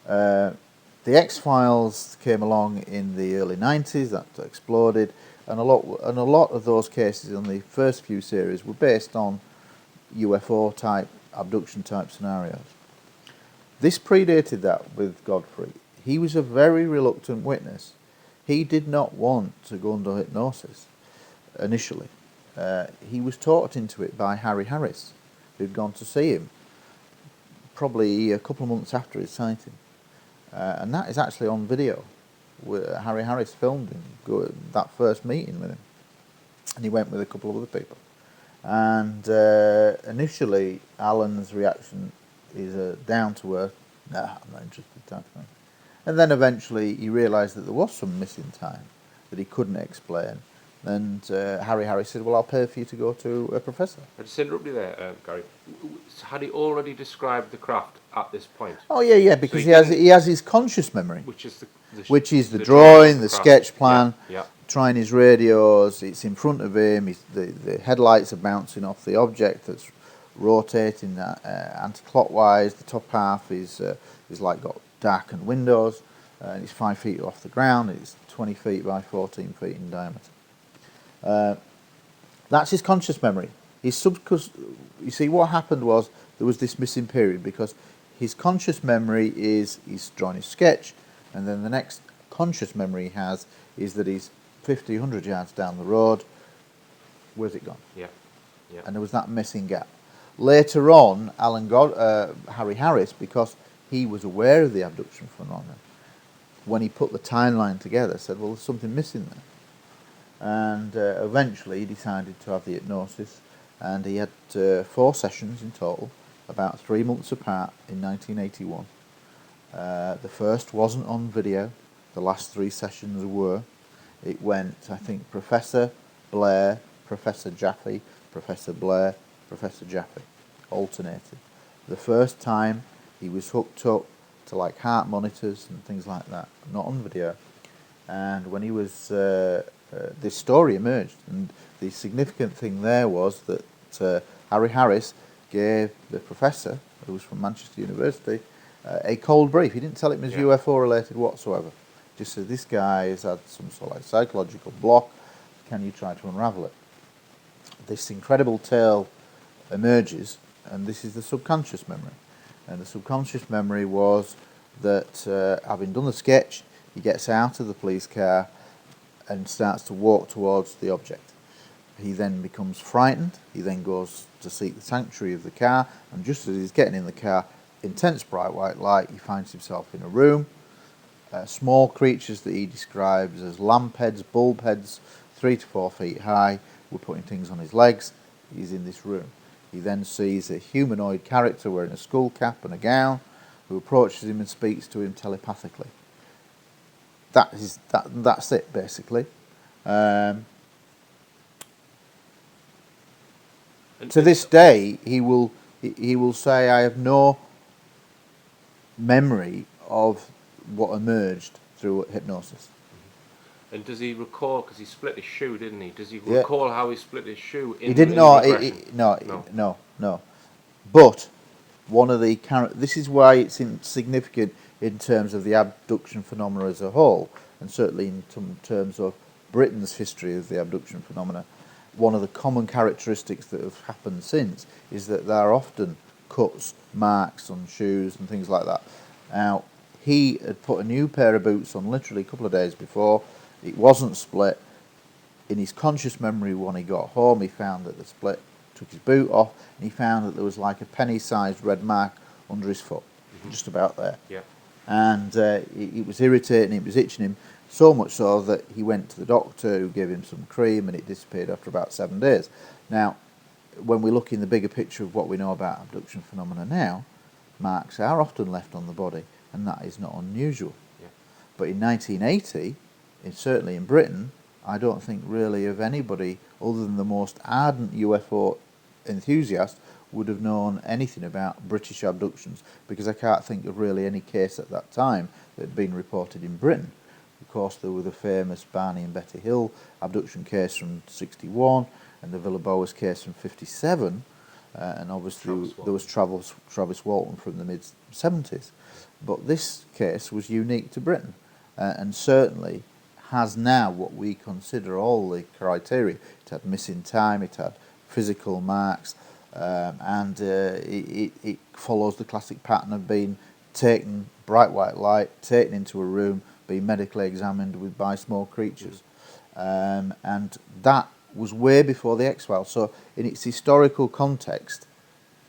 The X-Files came along in the early 90s, that exploded, and a lot of those cases on the first few series were based on UFO type, abduction type scenarios. This predated that with Godfrey. He was a very reluctant witness. He did not want to go under hypnosis initially. He was talked into it by Harry Harris, who'd gone to see him probably a couple of months after his sighting. And that is actually on video. Where Harry Harris filmed him, that first meeting with him. And he went with a couple of other people. And initially, Alan's reaction is down to earth, nah, I'm not interested type of thing. And then eventually he realised that there was some missing time that he couldn't explain. And Harry Harris said, well, I'll pay for you to go to a professor. I just interrupt you there, Gary. Had he already described the craft at this point? Oh yeah, because So he has his conscious memory, which is the drawing, the craft. sketch plan, Yeah. trying his radios. It's in front of him. The headlights are bouncing off the object that's rotating anti-clockwise. The top half is like got darkened windows, and it's 5 feet off the ground. It's 20 feet by 14 feet in diameter. That's his conscious memory. You see, what happened was there was this missing period because his conscious memory is he's drawn his sketch, and then the next conscious memory he has is that he's 50, 100 yards down the road. Where's it gone? Yeah. And there was that missing gap. Later on, Harry Harris, because he was aware of the abduction phenomenon, when he put the timeline together, said, well, there's something missing there. And eventually he decided to have the hypnosis, and he had 4 sessions in total, about 3 months apart in 1981. The first wasn't on video, the last 3 sessions were. It went, I think, Professor Blair, Professor Jaffe, Professor Blair, Professor Jaffe, alternated. The first time he was hooked up to like heart monitors and things like that, not on video. And when he was, this story emerged, and the significant thing there was that Harry Harris gave the professor, who was from Manchester University, a cold brief. He didn't tell him it was UFO related whatsoever. Just said, this guy has had some sort of like psychological block, can you try to unravel it? This incredible tale emerges, and this is the subconscious memory. And the subconscious memory was that having done the sketch, he gets out of the police car and starts to walk towards the object. He then becomes frightened, he then goes to seek the sanctuary of the car, and just as he's getting in the car, intense bright white light, he finds himself in a room. Small creatures that he describes as lamp heads, bulb heads, 3 to 4 feet high, were putting things on his legs. He's in this room. He then sees a humanoid character wearing a skull cap and a gown, who approaches him and speaks to him telepathically. That's it, basically. To this day, he will say, "I have no memory of what emerged through hypnosis." And does he recall, because he split his shoe, didn't he? Does he Yeah. recall how he split his shoe in He didn't in know. the regression? No. But one of the this is why it's significant in terms of the abduction phenomena as a whole, and certainly in terms of Britain's history of the abduction phenomena. One of the common characteristics that have happened since is that there are often cuts, marks on shoes and things like that. Now, he had put a new pair of boots on literally a couple of days before. It wasn't split. In his conscious memory, when he got home, he found that the split, took his boot off, and he found that there was like a penny-sized red mark under his foot, just about there. Yeah. And it was irritating, it was itching him, so much so that he went to the doctor, who gave him some cream, and it disappeared after about 7 days. Now, when we look in the bigger picture of what we know about abduction phenomena now, marks are often left on the body, and that is not unusual. Yeah. But in 1980, certainly in Britain, I don't think really of anybody other than the most ardent UFO enthusiast would have known anything about British abductions, because I can't think of really any case at that time that had been reported in Britain. Of course, there were the famous Barney and Betty Hill abduction case from 61 and the Villa Boas case from 57, and obviously there was Travis Walton from the mid-70s. But this case was unique to Britain, and certainly has now what we consider all the criteria. It had missing time, it had physical marks, and it follows the classic pattern of being taken, bright white light, taken into a room, being medically examined by small creatures. And that was way before the X-Files. So in its historical context,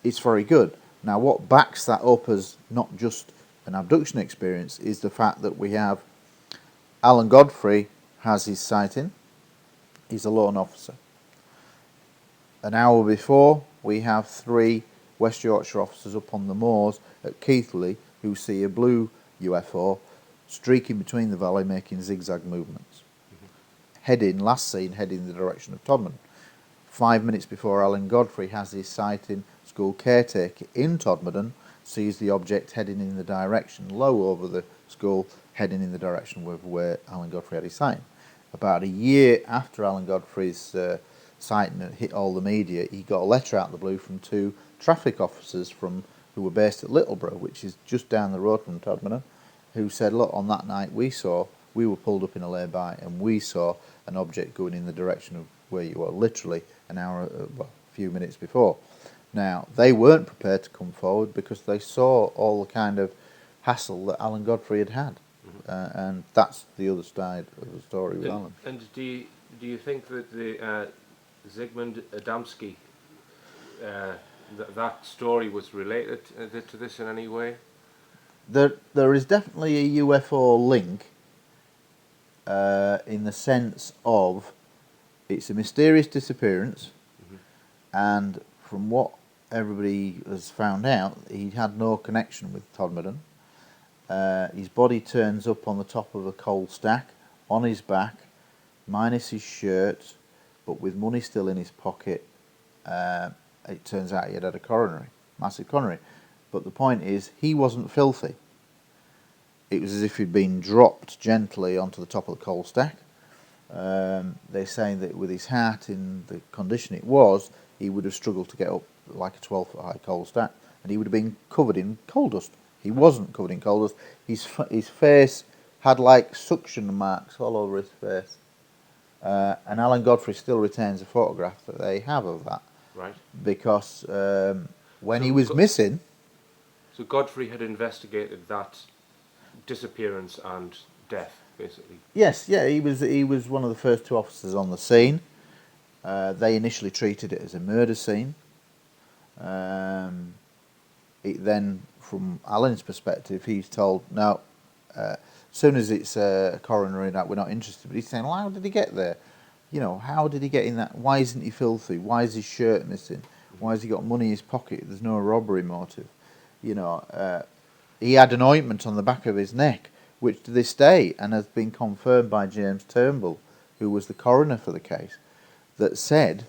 it's very good. Now, what backs that up as not just an abduction experience is the fact that we have Alan Godfrey has his sighting. He's a lone officer. An hour before, we have 3 West Yorkshire officers up on the moors at Keighley who see a blue UFO streaking between the valley, making zigzag movements. Last seen heading in the direction of Todmorden. 5 minutes before Alan Godfrey has his sighting, school caretaker in Todmorden sees the object heading in the direction, low over the school, heading in the direction where Alan Godfrey had his sighting. About a year after Alan Godfrey's sighting had hit all the media, he got a letter out of the blue from 2 traffic officers who were based at Littleborough, which is just down the road from Todmorden, who said, look, on that night we were pulled up in a lay-by and we saw an object going in the direction of where you were, literally a few minutes before. Now, they weren't prepared to come forward because they saw all the kind of hassle that Alan Godfrey had. And that's the other side of the story with Alan. And do you think that the Zigmund Adamski, that story was related to this in any way? There is definitely a UFO link in the sense of it's a mysterious disappearance, and from what everybody has found out, he had no connection with Todmorden. His body turns up on the top of a coal stack, on his back, minus his shirt, but with money still in his pocket. It turns out he had a massive coronary. But the point is, he wasn't filthy. It was as if he'd been dropped gently onto the top of the coal stack. They're saying that with his heart in the condition it was, he would have struggled to get up like a 12-foot high coal stack, and he would have been covered in coal dust. He wasn't covered in coal dust. His face had like suction marks all over his face. And Alan Godfrey still retains a photograph that they have of that. Right. Because when he was missing... So Godfrey had investigated that disappearance and death, basically. Yes, yeah, he was one of the first 2 officers on the scene. They initially treated it as a murder scene. It then, from Alan's perspective, he's told, no, as soon as it's a coronary, that we're not interested. But he's saying, well, how did he get there? You know, how did he get in that? Why isn't he filthy? Why is his shirt missing? Why has he got money in his pocket? There's no robbery motive. You know, he had an ointment on the back of his neck, which to this day, and has been confirmed by James Turnbull, who was the coroner for the case, that said,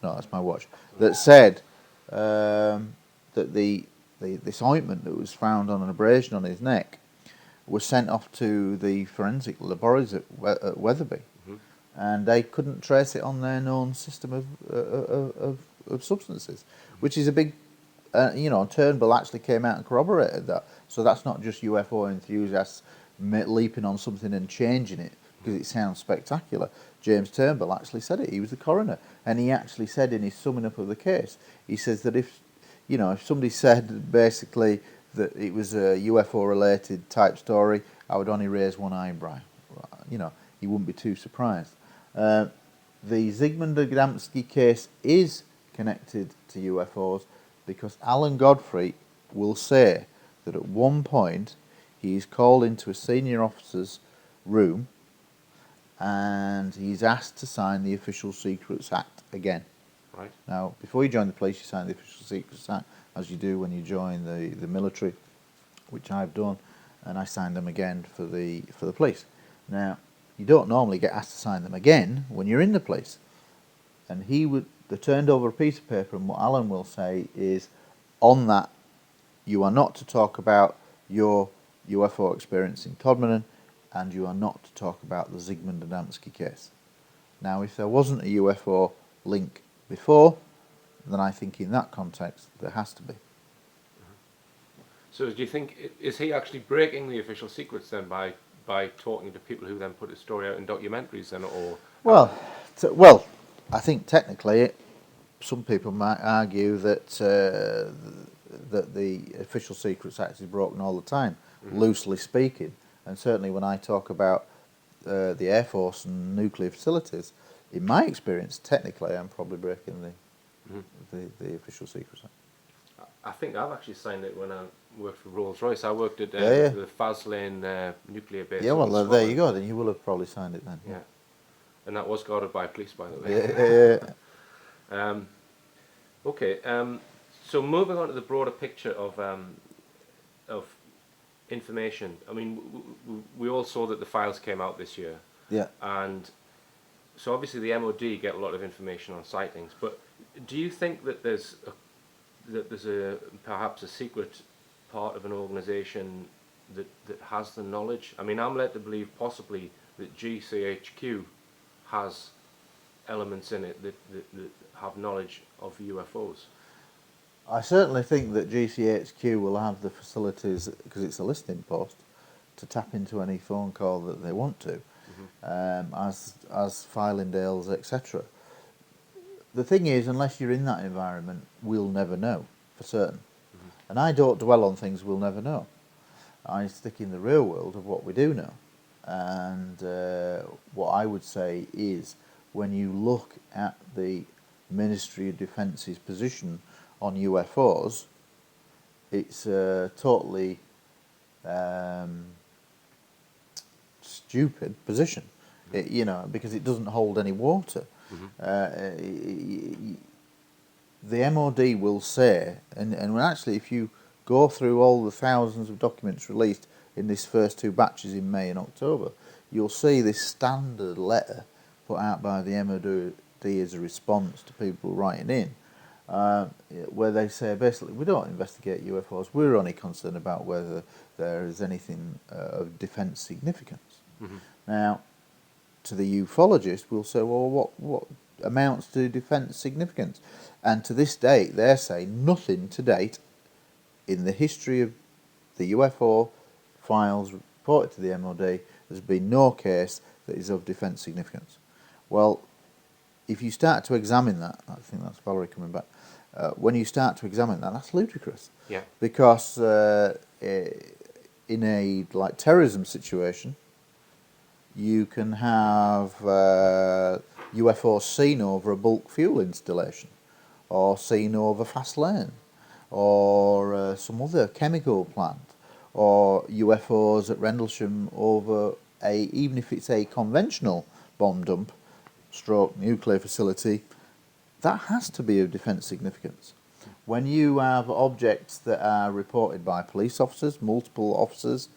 no, that's my watch, that said that this ointment that was found on an abrasion on his neck was sent off to the forensic laboratories at Wetherby, and they couldn't trace it on their known system of substances, which is a big, you know, Turnbull actually came out and corroborated that. So that's not just UFO enthusiasts leaping on something and changing it because it sounds spectacular. James Turnbull actually said it. He was the coroner, and he actually said in his summing up of the case, he says that if, you know, if somebody said basically that it was a UFO related type story, I would only raise one eyebrow. You know, he wouldn't be too surprised. The Zigmund Adamski case is connected to UFOs because Alan Godfrey will say that at one point he is called into a senior officer's room and he's asked to sign the Official Secrets Act again. Right. Now, before you join the police, you sign the Official Secrets Act, as you do when you join the military, which I've done, and I signed them again for the police. Now, you don't normally get asked to sign them again when you're in the police. And they turned over a piece of paper, and what Alan will say is, on that, you are not to talk about your UFO experience in Todmorden, and you are not to talk about the Zigmund Adamski case. Now, if there wasn't a UFO link before, then I think in that context there has to be. So do you think, is he actually breaking the official secrets then by talking to people who then put his story out in documentaries then, or? Well, I think technically some people might argue that that the Official Secrets Act is broken all the time, loosely speaking. And certainly when I talk about the Air Force and nuclear facilities, in my experience, technically I'm probably breaking the Official Secrets Act. I think I've actually signed it when I worked for Rolls-Royce. I worked at the Faslane nuclear base. Yeah, well, there you go. Then you will have probably signed it then. Yeah. And that was guarded by police, by the way. Yeah. Okay. So moving on to the broader picture of information. I mean, we all saw that the files came out this year. Yeah. And so obviously the MOD get a lot of information on sightings. But do you think that there's perhaps a secret part of an organisation that has the knowledge? I mean, I'm led to believe possibly that GCHQ has elements in it that have knowledge of UFOs. I certainly think that GCHQ will have the facilities, because it's a listening post, to tap into any phone call that they want to, as Filingdales, etc. The thing is, unless you're in that environment, we'll never know for certain. And I don't dwell on things we'll never know. I stick in the real world of what we do know. And what I would say is, when you look at the Ministry of Defence's position on UFOs, it's a totally stupid position, you know, because it doesn't hold any water. The MOD will say, and actually if you go through all the thousands of documents released in this first two batches in May and October, you'll see this standard letter put out by the MOD as a response to people writing in, where they say basically, we don't investigate UFOs, we're only concerned about whether there is anything of defence significance. Now, to the ufologist, we'll say, well, what amounts to defence significance? And to this date, they're saying nothing to date in the history of the UFO files reported to the MOD, there's been no case that is of defence significance. Well, if you start to examine that, I think that's Valerie coming back, when you start to examine that, that's ludicrous. Yeah. Because in a like terrorism situation, you can have UFOs seen over a bulk fuel installation, or seen over fast lane, or some other chemical plant, or UFOs at Rendlesham over even if it's a conventional bomb dump, stroke nuclear facility, that has to be of defence significance. When you have objects that are reported by police officers, multiple officers,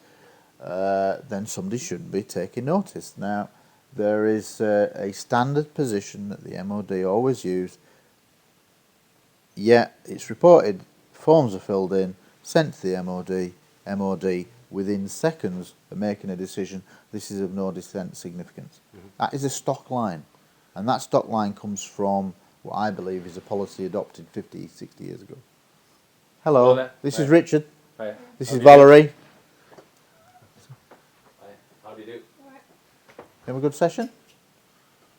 then somebody should be taking notice. Now, there is a standard position that the MOD always use. Yeah, it's reported, forms are filled in, sent to the MOD within seconds of making a decision, this is of no defence significance. That is a stock line, and that stock line comes from what I believe is a policy adopted 50, 60 years ago. Hello, Hello, this hi. is Richard. Hi. This How is do you do? Valerie. Hi. How do you do? Right. Have a good session?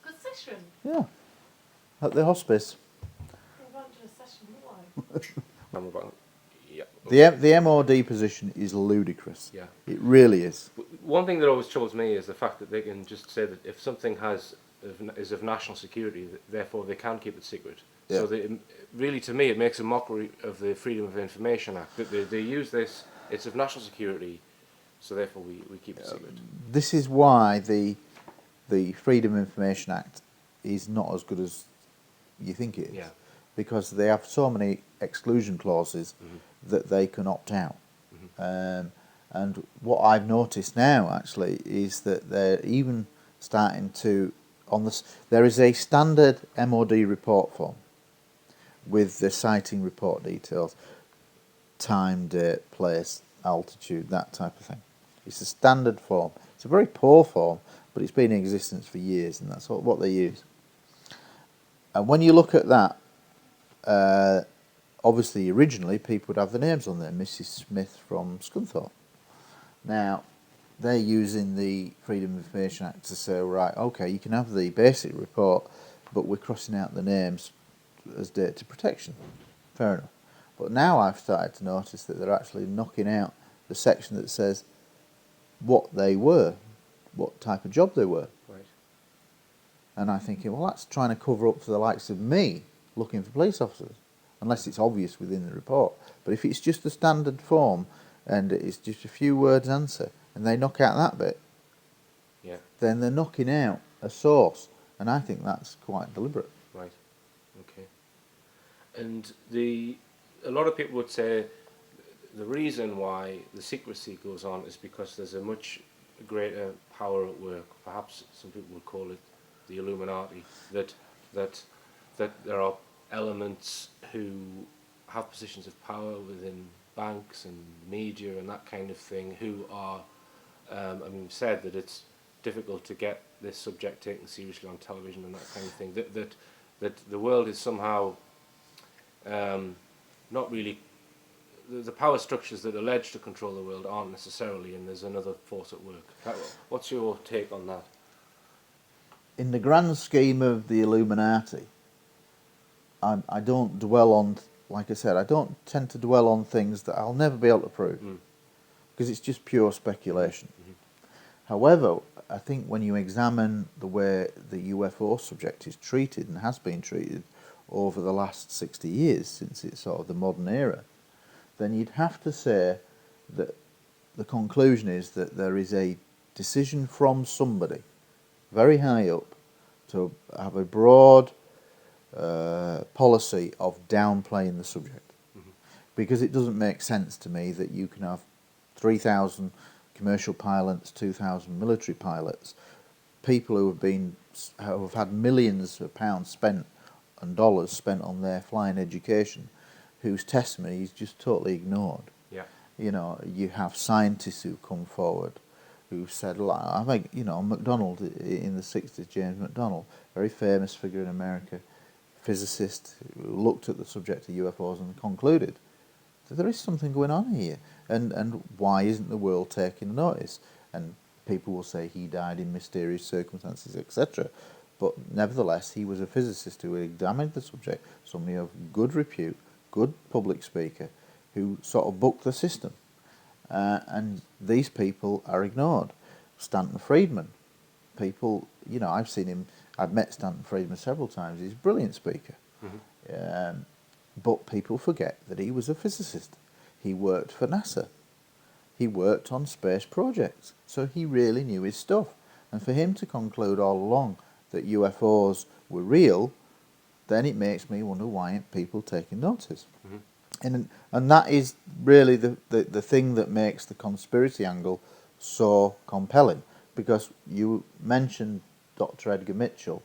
Good session. Yeah. At the hospice. We won't do a session, will I? I'm about. Yeah. The MOD position is ludicrous. Yeah. It really is. One thing that always troubles me is the fact that they can just say that if something is of national security, therefore they can keep it secret. Yeah. So really, to me, it makes a mockery of the Freedom of Information Act. That they use this, it's of national security, so therefore we keep it secret. This is why the Freedom of Information Act is not as good as you think it is. Yeah. Because they have so many exclusion clauses that they can opt out. And what I've noticed now, actually, is that they're even starting to, there is a standard MOD report form with the sighting report details, time, date, place, altitude, that type of thing. It's a standard form. It's a very poor form, but it's been in existence for years, and that's what they use. And when you look at that, obviously originally people would have the names on there, Mrs. Smith from Scunthorpe. Now, they're using the Freedom of Information Act to say, right, okay, you can have the basic report, but we're crossing out the names as data protection. Fair enough. But now I've started to notice that they're actually knocking out the section that says what they were, what type of job they were. Right. And I'm thinking, well, that's trying to cover up for the likes of me looking for police officers, unless it's obvious within the report. But if it's just the standard form and it's just a few words answer, and they knock out that bit, Yeah. then they're knocking out a source, and I think that's quite deliberate. Right. Okay. And a lot of people would say the reason why the secrecy goes on is because there's a much greater power at work. Perhaps some people would call it the Illuminati. That there are elements who have positions of power within banks and media and that kind of thing, who are, said that it's difficult to get this subject taken seriously on television and that kind of thing. That the world is somehow not really. The power structures that allege to control the world aren't necessarily, and there's another force at work. What's your take on that? In the grand scheme of the Illuminati, I don't dwell on, like I said, I don't tend to dwell on things that I'll never be able to prove, because it's just pure speculation. However, I think when you examine the way the UFO subject is treated and has been treated over the last 60 years, since it's sort of the modern era, then you'd have to say that the conclusion is that there is a decision from somebody very high up to have a broad policy of downplaying the subject. Because it doesn't make sense to me that you can have 3,000 commercial pilots, 2,000 military pilots, people who have had millions of pounds spent and dollars spent on their flying education, whose testimony is just totally ignored. Yeah. You know, you have scientists who come forward who've said, I think, McDonald in the 60s, James McDonald, very famous figure in America, physicist who looked at the subject of UFOs and concluded that there is something going on here, and why isn't the world taking notice? And people will say he died in mysterious circumstances, etc. But nevertheless, he was a physicist who examined the subject, somebody of good repute, good public speaker, who sort of booked the system. And these people are ignored. Stanton Friedman, people, I've seen him, I've met Stanton Friedman several times, he's a brilliant speaker. But people forget that he was a physicist. He worked for NASA. He worked on space projects. So he really knew his stuff. And for him to conclude all along that UFOs were real, then it makes me wonder why aren't people taking notice. And that is really the thing that makes the conspiracy angle so compelling. Because you mentioned Dr. Edgar Mitchell,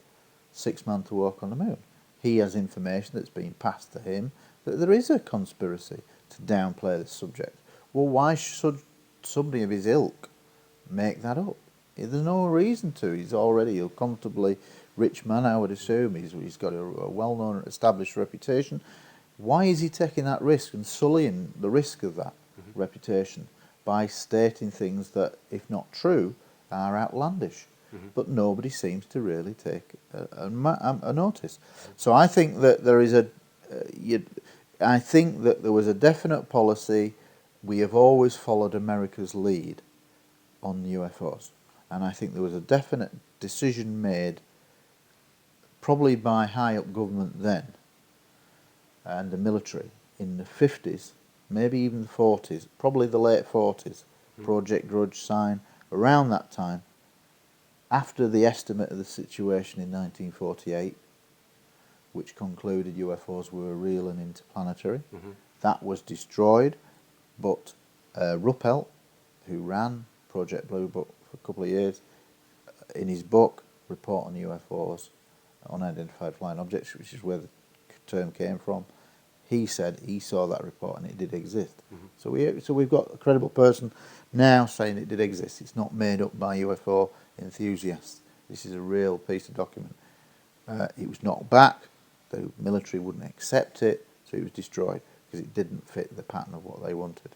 6 months to work on the moon. He has information that's been passed to him that there is a conspiracy to downplay this subject. Well, why should somebody of his ilk make that up? There's no reason to. He's already a comfortably rich man, I would assume. He's got a well-known, established reputation. Why is he taking that risk and sullying the risk of that reputation by stating things that, if not true, are outlandish? But nobody seems to really take a notice. So I think that there is I think that there was a definite policy. We have always followed America's lead on UFOs, and I think there was a definite decision made, probably by high up government then, and the military in the 50s, maybe even the 40s, probably the late 40s. Project Grudge sign around that time. After the estimate of the situation in 1948, which concluded UFOs were real and interplanetary, that was destroyed, but Ruppelt, who ran Project Blue Book for a couple of years, in his book, Report on UFOs, Unidentified Flying Objects, which is where the term came from, he said he saw that report and it did exist. So we've got a credible person now saying it did exist. It's not made up by UFO enthusiasts. This is a real piece of document. It was knocked back. The military wouldn't accept it, so it was destroyed because it didn't fit the pattern of what they wanted.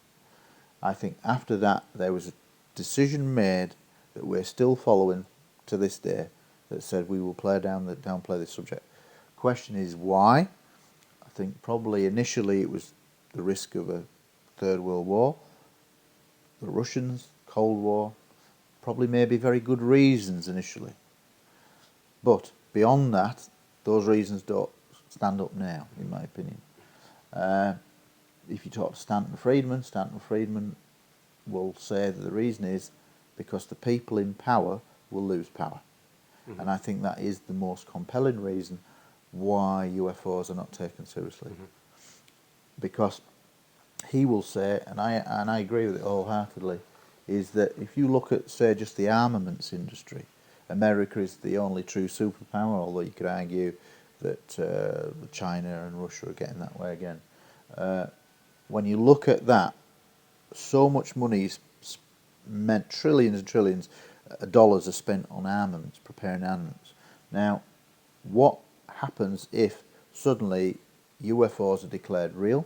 I think after that there was a decision made that we're still following to this day that said we will downplay this subject. Question is why? I think probably initially it was the risk of a Third World War. The Russians, Cold War, probably maybe very good reasons initially. But beyond that, those reasons don't stand up now, in my opinion. If you talk to Stanton Friedman will say that the reason is because the people in power will lose power. And I think that is the most compelling reason why UFOs are not taken seriously. Because he will say, and I agree with it wholeheartedly, is that if you look at, say, just the armaments industry, America is the only true superpower, although you could argue that China and Russia are getting that way again. When you look at that, so much money is meant, trillions and trillions of dollars are spent on armaments, preparing armaments. Now, what happens if suddenly UFOs are declared real,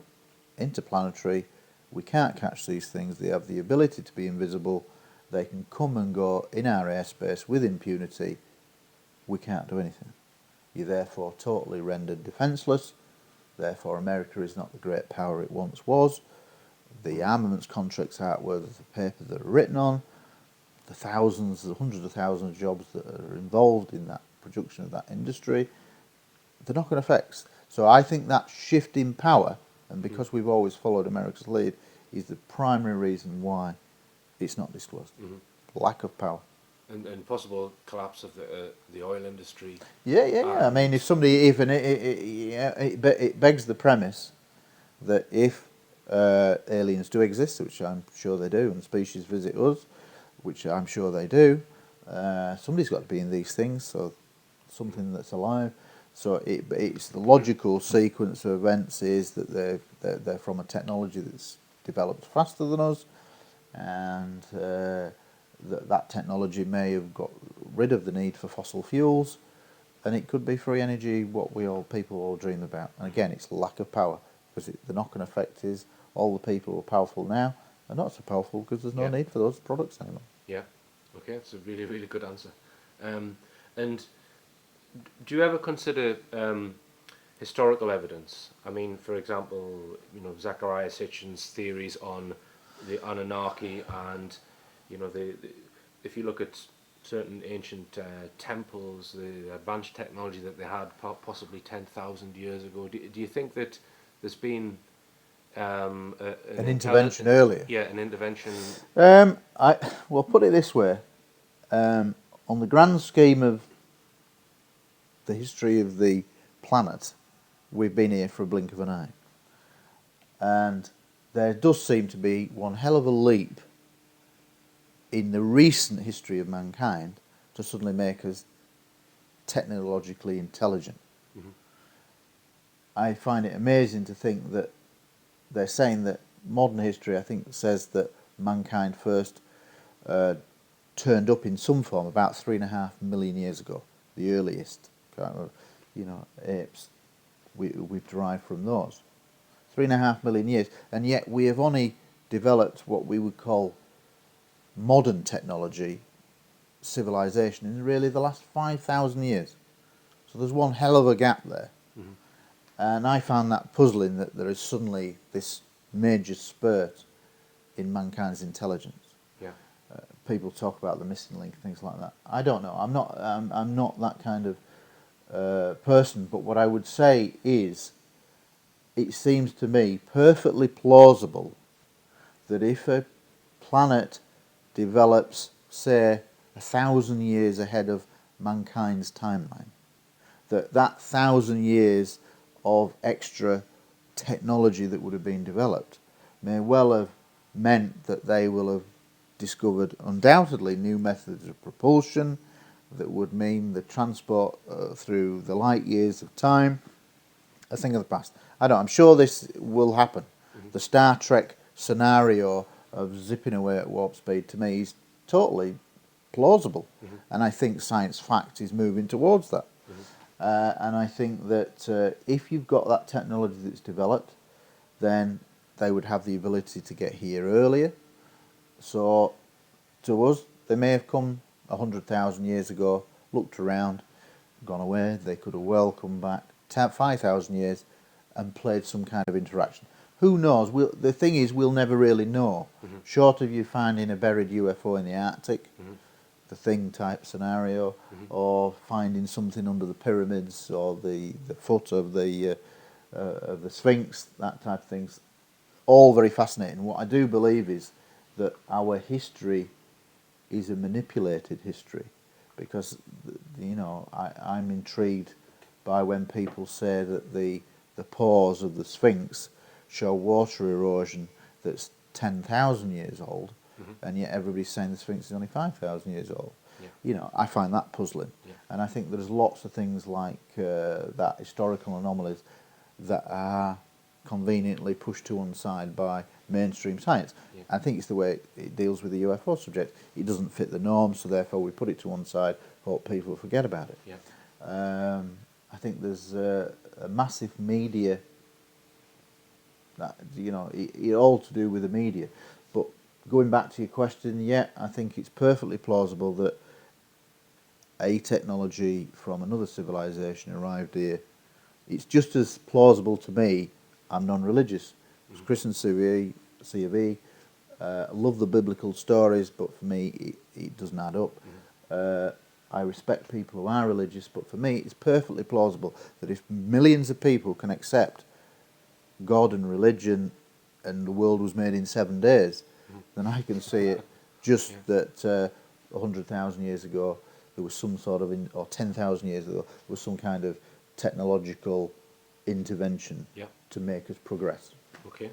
interplanetary, we can't catch these things, they have the ability to be invisible, they can come and go in our airspace with impunity, we can't do anything. You're therefore totally rendered defenceless, therefore America is not the great power it once was, the armaments contracts aren't worth the paper that are written on, the thousands, the hundreds of thousands of jobs that are involved in that production of that industry, the knock-on effects. So I think that shift in power, and because we've always followed America's lead, is the primary reason why it's not disclosed. Lack of power. And possible collapse of the oil industry. Yeah. I mean, if somebody even it begs the premise that if aliens do exist, which I'm sure they do, and species visit us, which I'm sure they do, somebody's got to be in these things, so something that's alive. So it's the logical sequence of events is that they're from a technology that's developed faster than us, and that technology may have got rid of the need for fossil fuels, and it could be free energy, what people all dream about. And again, it's lack of power, because the knock-on effect is all the people who are powerful now are not so powerful because there's no need for those products anymore. Yeah. Okay, that's a really, really good answer. And do you ever consider historical evidence? I mean, for example, Zachariah Sitchin's theories on the Anunnaki, and if you look at certain ancient temples, the advanced technology that they had possibly 10,000 years ago. Do you think that there's been an intervention earlier? Yeah, an intervention. Well, put it this way: on the grand scheme of the history of the planet, we've been here for a blink of an eye, and there does seem to be one hell of a leap in the recent history of mankind to suddenly make us technologically intelligent. Mm-hmm. I find it amazing to think that they're saying that modern history, I think, says that mankind first turned up in some form about 3.5 million years ago, the earliest kind of, apes we've derived from those. 3.5 million years, and yet we have only developed what we would call modern technology, civilization, in really the last 5,000 years. So there's one hell of a gap there. Mm-hmm. And I found that puzzling, that there is suddenly this major spurt in mankind's intelligence. Yeah. People talk about the missing link, things like that. I don't know. I'm not that kind of person. But what I would say is, it seems to me perfectly plausible that if a planet develops, say, 1,000 years ahead of mankind's timeline, that 1,000 years of extra technology that would have been developed may well have meant that they will have discovered undoubtedly new methods of propulsion that would mean the transport through the light years of time, a thing of the past. I'm sure this will happen. Mm-hmm. The Star Trek scenario of zipping away at warp speed, to me, is totally plausible. Mm-hmm. And I think science fact is moving towards that. Mm-hmm. And I think that if you've got that technology that's developed, then they would have the ability to get here earlier. So to us, they may have come 100,000 years ago, looked around, gone away. They could have well come back 5,000 years and played some kind of interaction. Who knows? The thing is, we'll never really know. Mm-hmm. Short of you finding a buried UFO in the Arctic, mm-hmm. the Thing type scenario, mm-hmm. or finding something under the pyramids or the foot of the Sphinx, that type of things, all very fascinating. What I do believe is that our history is a manipulated history, because I'm intrigued by when people say that the pores of the Sphinx show water erosion that's 10,000 years old, mm-hmm. and yet everybody's saying the Sphinx is only 5,000 years old. Yeah. I find that puzzling. Yeah. And I think there's lots of things like that, historical anomalies, that are conveniently pushed to one side by mainstream science. Yeah. I think it's the way it deals with the UFO subject. It doesn't fit the norm, so therefore we put it to one side, hope people forget about it. Yeah. I think there's a massive media, that, it all to do with the media. But going back to your question, yeah, I think it's perfectly plausible that a technology from another civilization arrived here. It's just as plausible to me. I'm non-religious. I was christened C of E. I love the biblical stories, but for me it doesn't add up. I respect people who are religious, but for me it's perfectly plausible that if millions of people can accept God and religion and the world was made in 7 days, then I can see it just that 100,000 years ago there was some sort of, or 10,000 years ago, there was some kind of technological intervention to make us progress. Okay.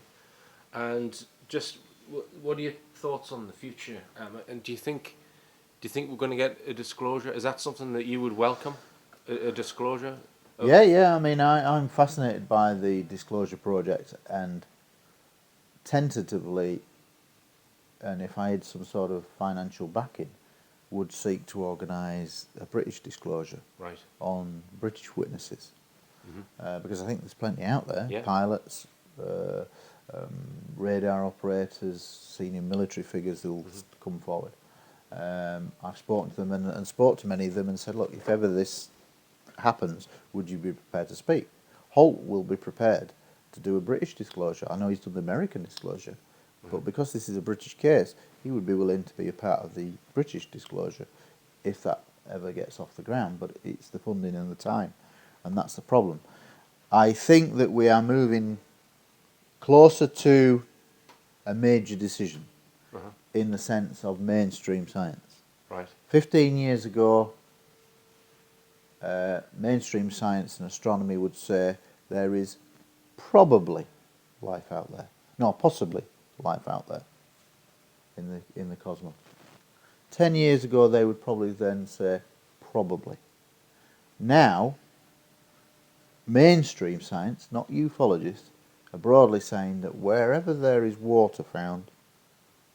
And just, what are your thoughts on the future? And do you think we're going to get a disclosure? Is that something that you would welcome, a disclosure? Yeah. I mean, I'm fascinated by the Disclosure Project, and tentatively, and if I had some sort of financial backing, would seek to organise a British disclosure on British witnesses. Mm-hmm. Because I think there's plenty out there, pilots, radar operators, senior military figures who will come forward. I've spoken to them and spoke to many of them and said, look, if ever this happens, would you be prepared to speak? Holt will be prepared to do a British disclosure. I know he's done the American disclosure, but because this is a British case, he would be willing to be a part of the British disclosure. if that ever gets off the ground, but it's the funding and the time, and that's the problem. I think that we are moving closer to a major decision in the sense of mainstream science. Right. 15 years ago, mainstream science and astronomy would say there is probably life out there. No, possibly life out there in the cosmos. 10 years ago, they would probably then say probably. Now, mainstream science, not ufologists, are broadly saying that wherever there is water found,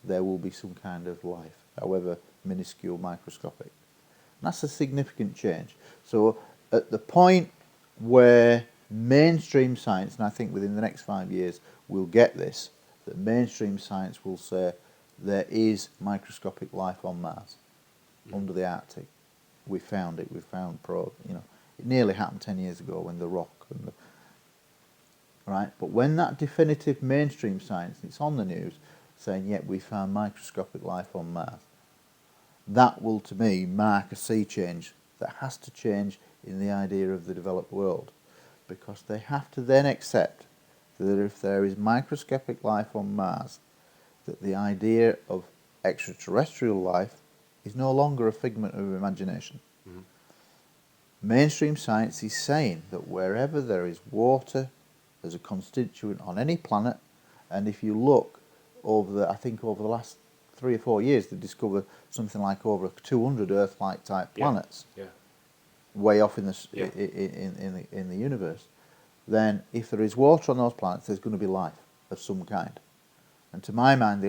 there will be some kind of life, however minuscule, microscopic. And that's a significant change. So at the point where mainstream science, and I think within the next 5 years we'll get this, that mainstream science will say there is microscopic life on Mars, under the Arctic. We found it, we found it nearly happened 10 years ago when the rock and right, but when that definitive mainstream science, it's on the news, saying, yep, we found microscopic life on Mars, that will, to me, mark a sea change that has to change in the idea of the developed world, because they have to then accept that if there is microscopic life on Mars, that the idea of extraterrestrial life is no longer a figment of imagination. Mainstream science is saying that wherever there is water as a constituent on any planet, and if you look over the last 3 or 4 years, they've discovered something like over 200 Earth-like type planets, way off in the universe. Then, if there is water on those planets, there's going to be life of some kind. And to my mind,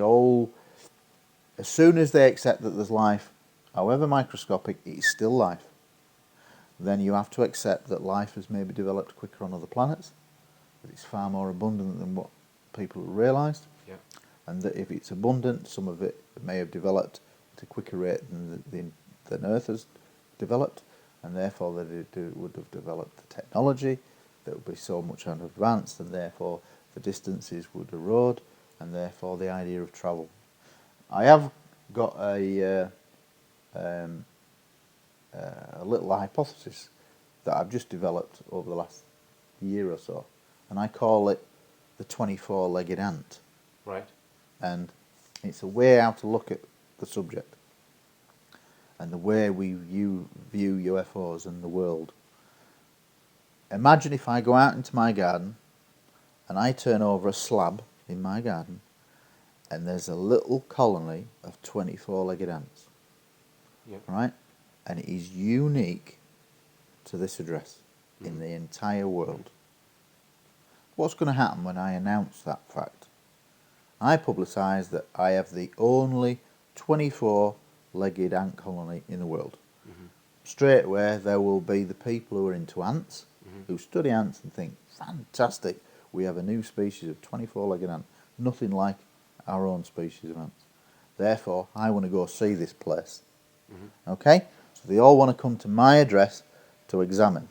as soon as they accept that there's life, however microscopic, it is still life. Then you have to accept that life has maybe developed quicker on other planets, that it's far more abundant than what people have realised, and that if it's abundant, some of it may have developed at a quicker rate than Earth has developed, and therefore they would have developed the technology that would be so much advanced, and therefore the distances would erode, and therefore the idea of travel. I have got a little hypothesis that I've just developed over the last year or so, and I call it the 24-legged ant. Right. And it's a way how to look at the subject and the way we view UFOs and the world. Imagine if I go out into my garden and I turn over a slab in my garden and there's a little colony of 24-legged ants. Right? And it is unique to this address in the entire world. What's going to happen when I announce that fact? I publicise that I have the only 24-legged ant colony in the world. Straight away there will be the people who are into ants, who study ants and think, fantastic, we have a new species of 24-legged ant, nothing like our own species of ants. Therefore, I want to go see this place. Okay? So they all want to come to my address to examine.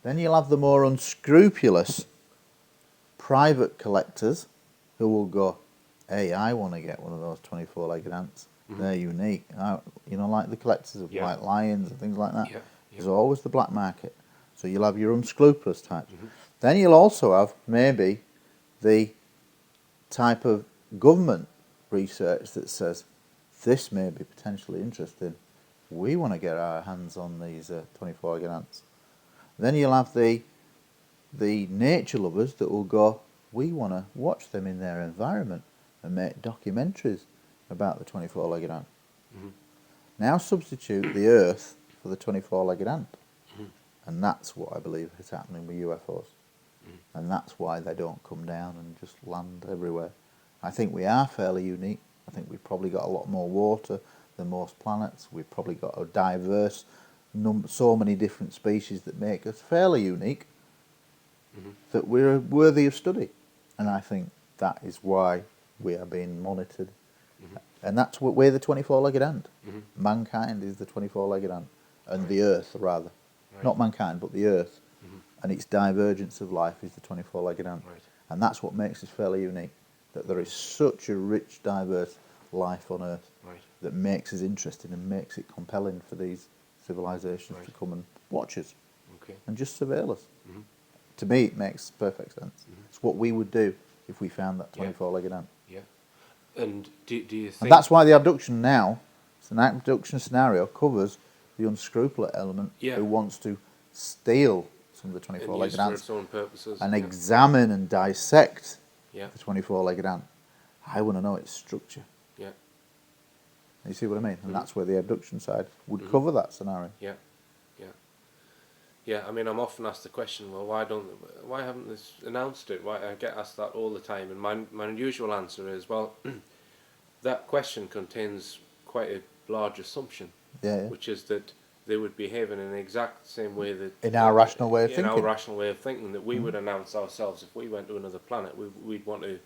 Then you'll have the more unscrupulous private collectors who will go, hey, I want to get one of those 24-legged ants. They're unique. Like the collectors of white lions and things like that. There's always the black market. So you'll have your unscrupulous types. Then you'll also have maybe the type of government research that says, this may be potentially interesting. We want to get our hands on these 24-legged ants. Then you'll have the nature lovers that will go, we want to watch them in their environment and make documentaries about the 24-legged ant. Now substitute the Earth for the 24-legged ant. And that's what I believe is happening with UFOs. And that's why they don't come down and just land everywhere. I think we are fairly unique. I think we've probably got a lot more water than most planets. We've probably got a diverse so many different species that make us fairly unique, that we're worthy of study. And I think that is why we are being monitored. And that's what we're the 24-legged ant. Mankind is the 24-legged ant. And the Earth, rather. Not mankind, but the Earth. And its divergence of life is the 24-legged ant. And that's what makes us fairly unique. That there is such a rich, diverse life on Earth Right. that makes us interesting and makes it compelling for these civilizations Right. to come and watch us Okay. and just surveil us. Mhm. To me, it makes perfect sense. Mhm. It's what we would do if we found that Yeah. 24-legged ant. Yeah. And do you think? And that's why the abduction now, it's an abduction scenario, covers the unscrupulous element Yeah. who wants to steal some of the And 24-legged used for ants its own purposes. and Yeah. examine and dissect Yeah. the 24-legged ant. I want to know its structure. Yeah. You see what I mean? And Mhm. that's where the abduction side would Mhm. cover that scenario. Yeah. Yeah. Yeah. I mean, I'm often asked the question, well, why haven't they announced it? Why I get asked that all the time, and my usual answer is, well, that question contains quite a large assumption, Yeah, yeah. which is that they would behave in an exact same way that In our rational way of in our thinking. rational way of thinking, that we would announce ourselves if we went to another planet. We'd want to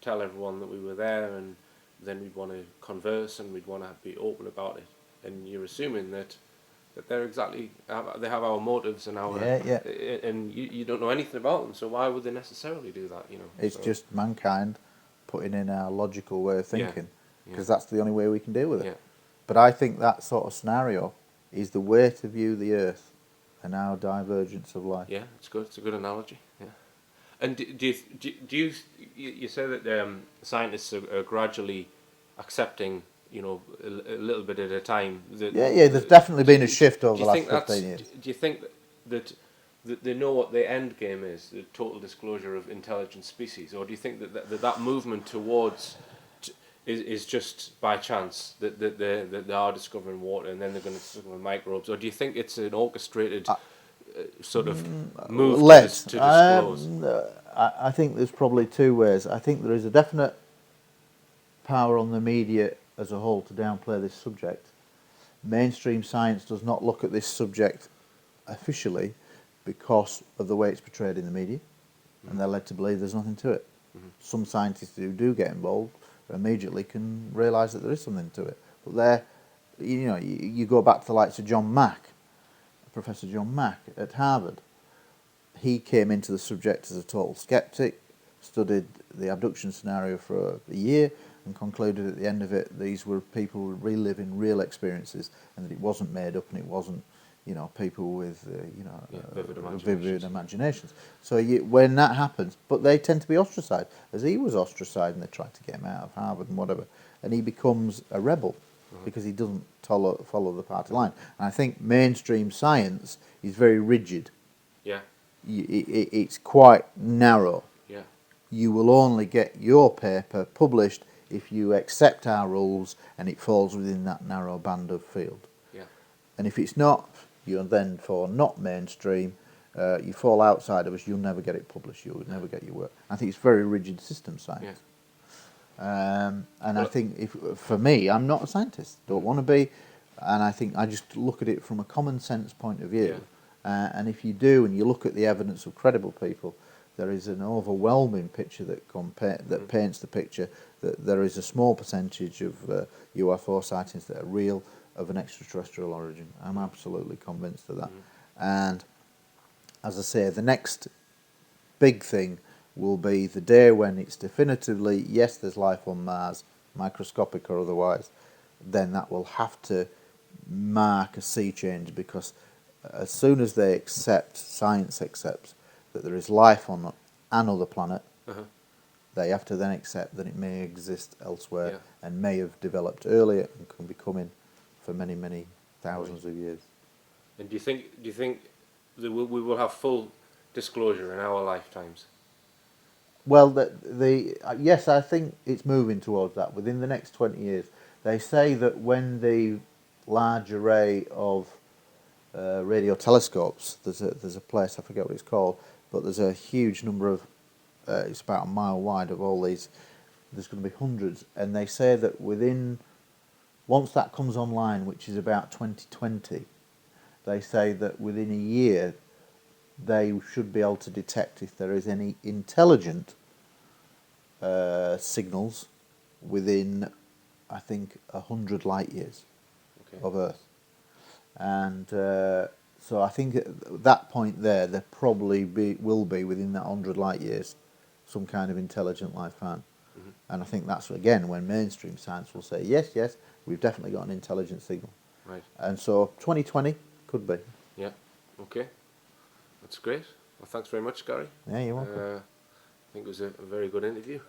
tell everyone that we were there, and then we'd want to converse and we'd want to be open about it. And you're assuming that they're they have our motives and our Yeah. and you don't know anything about them, so why would they necessarily do that? It's So, just mankind putting in our logical way of Yeah, thinking, yeah. because that's the only way we can deal with it. Yeah. But I think that sort of scenario is the way to view the Earth and our divergence of life. Yeah, it's good. It's a good analogy. Yeah. And you say that scientists are gradually accepting, a little bit at a time. Yeah, there's definitely been a shift over Do the you last think that's? 15 years. Do you think that they know what the end game is, the total disclosure of intelligent species, or do you think that movement towards is just by chance that they are discovering water and then they're going to discover microbes, or do you think it's an orchestrated sort of move to disclose? I think there's probably two ways. I think there is a definite power on the media as a whole to downplay this subject. Mainstream science does not look at this subject officially because of the way it's portrayed in the media, and they're led to believe there's nothing to it. Some scientists who do get involved immediately can realise that there is something to it. But you go back to the likes of John Mack, Professor John Mack at Harvard. He came into the subject as a total skeptic, studied the abduction scenario for a year, and concluded at the end of it these were people reliving real experiences, and that it wasn't made up, and it wasn't, people with vivid imaginations. So when that happens, but they tend to be ostracised, as he was ostracised, and they tried to get him out of Harvard and whatever, and he becomes a rebel because he doesn't follow the party line. And I think mainstream science is very rigid. Yeah. It's quite narrow. Yeah. You will only get your paper published if you accept our rules and it falls within that narrow band of field. Yeah. And if it's not, you're then for not mainstream. You fall outside of us, you'll never get it published. You'll never get your work. I think it's very rigid system science. Yeah. I think for me, I'm not a scientist. Don't want to be, and I think I just look at it from a common sense point of view. Yeah. And if you do, and you look at the evidence of credible people, there is an overwhelming picture that paints the picture that there is a small percentage of UFO sightings that are real, of an extraterrestrial origin. I'm absolutely convinced of that. And as I say, the next big thing will be the day when it's definitively, yes, there's life on Mars, microscopic or otherwise, then that will have to mark a sea change, because as soon as science accepts that there is life on another planet, they have to then accept that it may exist elsewhere and may have developed earlier and can be coming for many, many thousands of years. And do you think that we will have full disclosure in our lifetimes? Well, yes, I think it's moving towards that within the next 20 years. They say that when the large array of radio telescopes, there's a place, I forget what it's called, but there's a huge number of, it's about a mile wide of all these, there's going to be hundreds, and they say that once that comes online, which is about 2020, they say that within a year they should be able to detect if there is any intelligent signals within, I think, 100 light years of Earth. And so I think at that point there probably will be within that 100 light years some kind of intelligent life form. And I think that's, again, when mainstream science will say, yes, yes, we've definitely got an intelligent signal. Right. And so 2020 could be. Yeah. Okay. That's great. Well, thanks very much, Gary. Yeah, you're welcome. I think it was a very good interview.